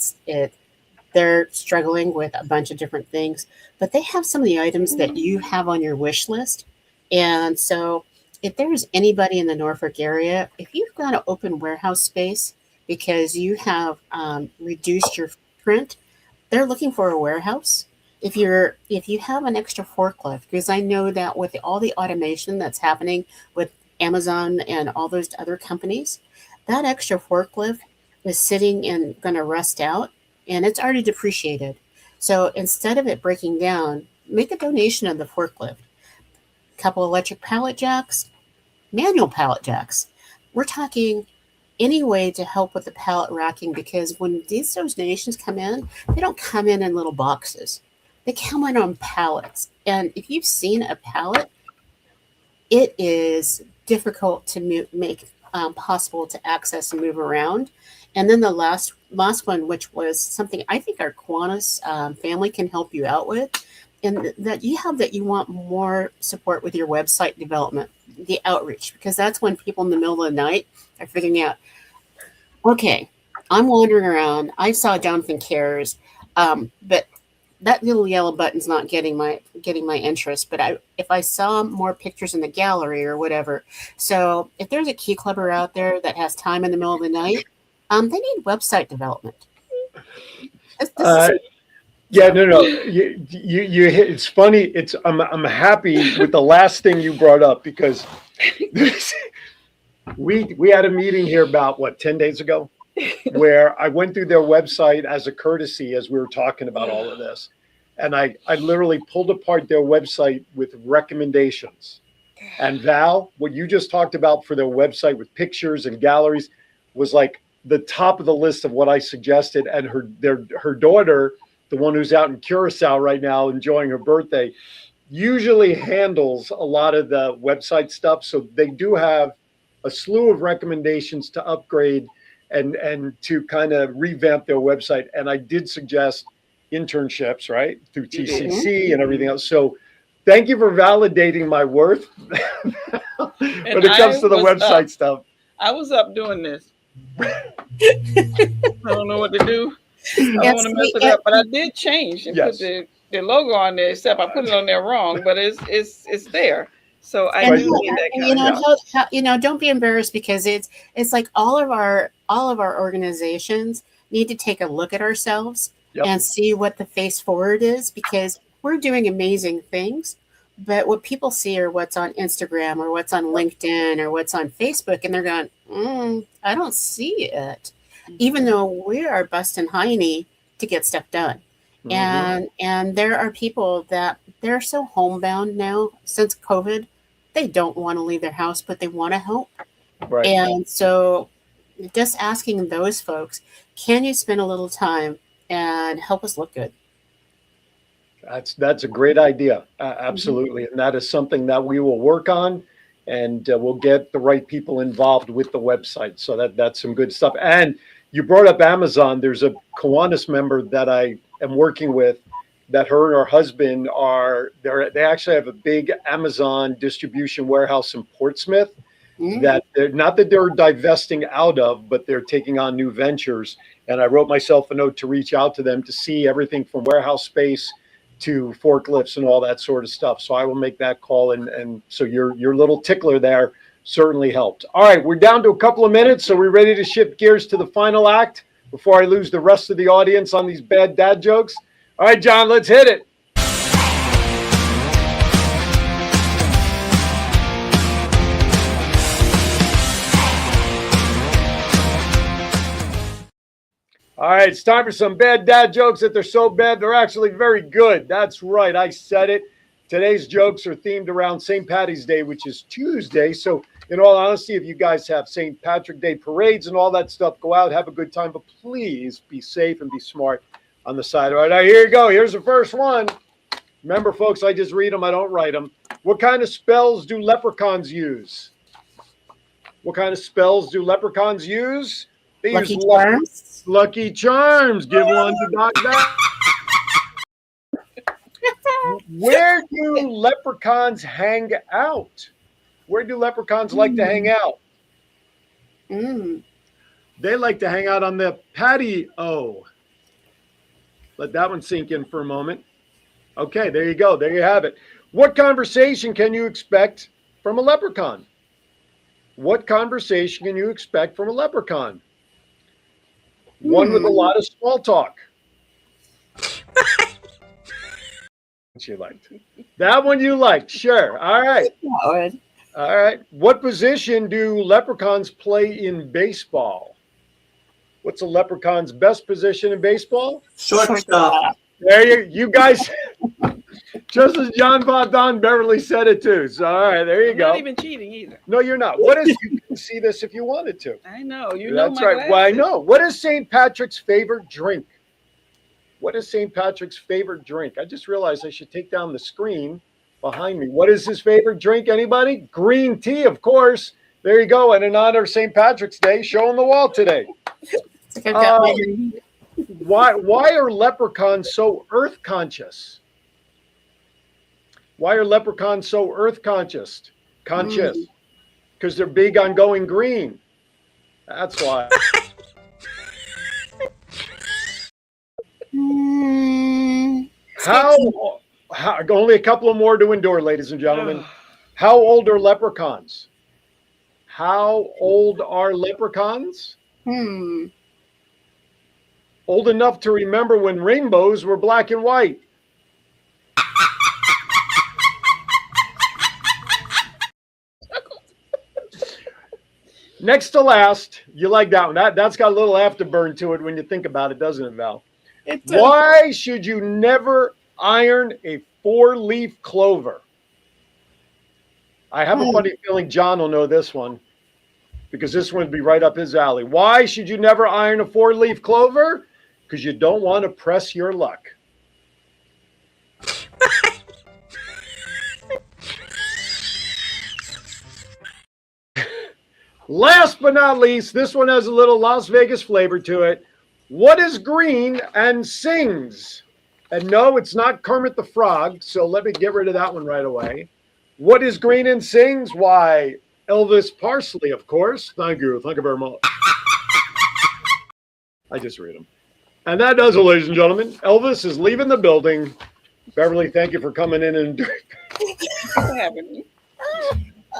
They're struggling with a bunch of different things, but they have some of the items that you have on your wish list. And so if there's anybody in the Norfolk area, if you've got an open warehouse space because you have reduced your footprint, they're looking for a warehouse. If you have an extra forklift, because I know that with all the automation that's happening with Amazon and all those other companies, that extra forklift is sitting and going to rust out, and it's already depreciated. So instead of it breaking down, make a donation of the forklift. A couple electric pallet jacks, manual pallet jacks. We're talking any way to help with the pallet racking, because when those donations come in, they don't come in little boxes. They come in on pallets. And if you've seen a pallet, it is difficult to make possible to access and move around. And then the last one, which was something I think our Kiwanis family can help you out with, and that you want more support with your website development, the outreach, because that's when people in the middle of the night are figuring out, okay, I'm wandering around. I saw Jonathan Cares, but that little yellow button's not getting my interest. But if I saw more pictures in the gallery or whatever, so if there's a key clubber out there that has time in the middle of the night, they need website development. Yeah, no. You hit, it's funny. I'm happy with the last thing you brought up, because we had a meeting here about 10 days ago, where I went through their website as a courtesy as we were talking about all of this. And I literally pulled apart their website with recommendations. And Val, what you just talked about for their website with pictures and galleries was like the top of the list of what I suggested. And her daughter, the one who's out in Curacao right now enjoying her birthday, usually handles a lot of the website stuff. So they do have a slew of recommendations to upgrade and to kind of revamp their website. And I did suggest internships, right, through TCC and everything else. So thank you for validating my worth when it comes to the website stuff. I was up doing this. I don't know what to do. I don't want to mess it up, but I did change and put the logo on there, except I put it on there wrong, but it's there. So I do need that kind of don't be embarrassed, because it's like all of our organizations need to take a look at ourselves and see what the face forward is, because we're doing amazing things, but what people see are what's on Instagram or what's on LinkedIn or what's on Facebook, and they're going, I don't see it, even though we are busting hiney to get stuff done. And there are people that they're so homebound now since COVID. They don't want to leave their house, but they want to help. Right. And so just asking those folks, can you spend a little time and help us look good? That's a great idea. Absolutely. And that is something that we will work on, and we'll get the right people involved with the website. So that's some good stuff. And you brought up Amazon. There's a Kiwanis member that I am working with, that her and her husband they actually have a big Amazon distribution warehouse in Portsmouth that they're divesting out of, but they're taking on new ventures. And I wrote myself a note to reach out to them to see everything from warehouse space to forklifts and all that sort of stuff. So I will make that call. And so your little tickler there certainly helped. All right, we're down to a couple of minutes. So we're ready to shift gears to the final act before I lose the rest of the audience on these bad dad jokes. All right, John, let's hit it. All right, it's time for some bad dad jokes that they're so bad they're actually very good. That's right, I said it. Today's jokes are themed around St. Paddy's Day, which is Tuesday. So in all honesty, if you guys have St. Patrick Day parades and all that stuff, go out, have a good time, but please be safe and be smart on the side. All right, here you go. Here's the first one. Remember, folks, I just read them. I don't write them. What kind of spells do leprechauns use? What kind of spells do leprechauns use? They use charms. Lucky Charms. Give one to Doc Doc. Where do leprechauns hang out? Where do leprechauns like to hang out? They like to hang out on the patio. Let that one sink in for a moment. Okay, there you go. There you have it. What conversation can you expect from a leprechaun? What conversation can you expect from a leprechaun? One with a lot of small talk. You liked that one. You liked, sure. All right. All right. What position do leprechauns play in baseball? What's a leprechaun's best position in baseball? Shortstop. There you guys, just as John Don Beverly said it too. So all right, there you go. Not even cheating either. No, you're not. What is? You can see this if you wanted to. I know. You know. That's right. Glasses. Well, I know. What is St. Patrick's favorite drink? What is St. Patrick's favorite drink? I just realized I should take down the screen behind me. What is his favorite drink? Anybody? Green tea, of course. There you go. And in honor of St. Patrick's Day, show on the wall today. It's like I've got Why are leprechauns so earth conscious? Why are leprechauns so earth conscious? Because they're big on going green. That's why. How, only a couple of more to endure, ladies and gentlemen. How old are leprechauns? How old are leprechauns? Old enough to remember when rainbows were black and white. Next to last, you like that one. That's got a little afterburn to it when you think about it, doesn't it, Val? It does. Why should you never iron a 4-leaf clover? I have a funny feeling John will know this one because this one would be right up his alley. Why should you never iron a 4-leaf clover? Because you don't want to press your luck. Last but not least, this one has a little Las Vegas flavor to it. What is green and sings? And no, it's not Kermit the Frog, so let me get rid of that one right away. What is green and sings? Why, Elvis Parsley, of course. Thank you. Thank you very much. I just read them. And that does it, ladies and gentlemen. Elvis is leaving the building. Beverly, thank you for coming in and for having me.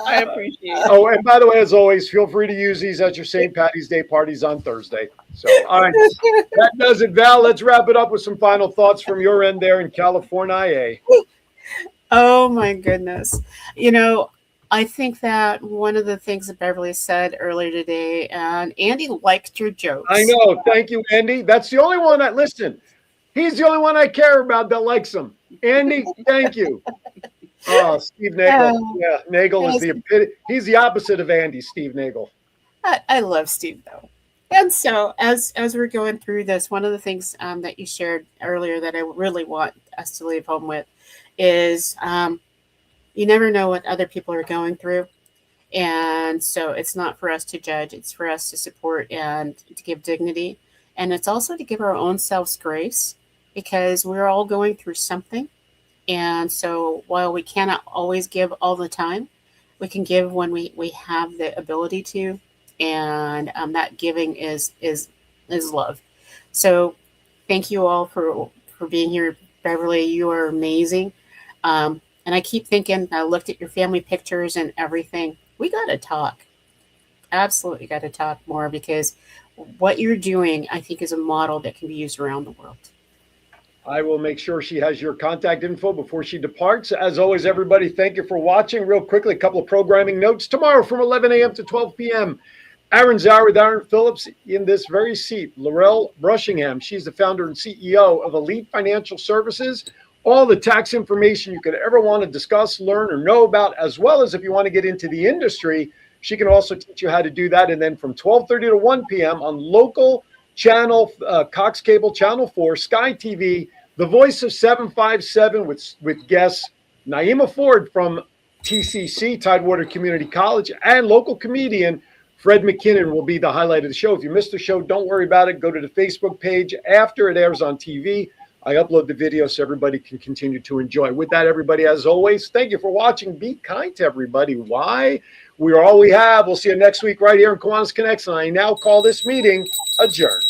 I appreciate it. Oh, and by the way, as always, feel free to use these at your St. Patty's Day parties on Thursday. So, all right, that does it, Val. Let's wrap it up with some final thoughts from your end there in California. Oh my goodness. You know, I think that one of the things that Beverly said earlier today, and Andy liked your jokes. I know. Thank you, Andy. That's the only one listen, he's the only one I care about that likes them. Andy, thank you. Oh, Steve Nagel. Yeah, Nagel is he's the opposite of Andy, Steve Nagel. I love Steve, though. And so as we're going through this, one of the things that you shared earlier that I really want us to leave home with is you never know what other people are going through. And so it's not for us to judge. It's for us to support and to give dignity. And it's also to give our own selves grace because we're all going through something. And so while we cannot always give all the time, we can give when we have the ability to. And that giving is love. So thank you all for being here. Beverly, you are amazing. And I keep thinking, I looked at your family pictures and everything. We got to talk. Absolutely got to talk more because what you're doing, I think, is a model that can be used around the world. I will make sure she has your contact info before she departs. As always, everybody, thank you for watching. Real quickly, a couple of programming notes. Tomorrow from 11 a.m. to 12 p.m., Aaron Zauer with Aaron Phillips in this very seat. Laurel Brushingham, she's the founder and CEO of Elite Financial Services. All the tax information you could ever want to discuss, learn, or know about, as well as if you want to get into the industry, she can also teach you how to do that. And then from 12:30 to 1 p.m. on local channel, Cox Cable Channel 4, Sky TV, the voice of 757 with guests Naima Ford from TCC, Tidewater Community College, and local comedian Fred McKinnon will be the highlight of the show. If you missed the show, don't worry about it. Go to the Facebook page after it airs on TV. I upload the video so everybody can continue to enjoy. With that, everybody, as always, thank you for watching. Be kind to everybody. Why? We are all we have. We'll see you next week right here in Kiwanis Connects, and I now call this meeting adjourned.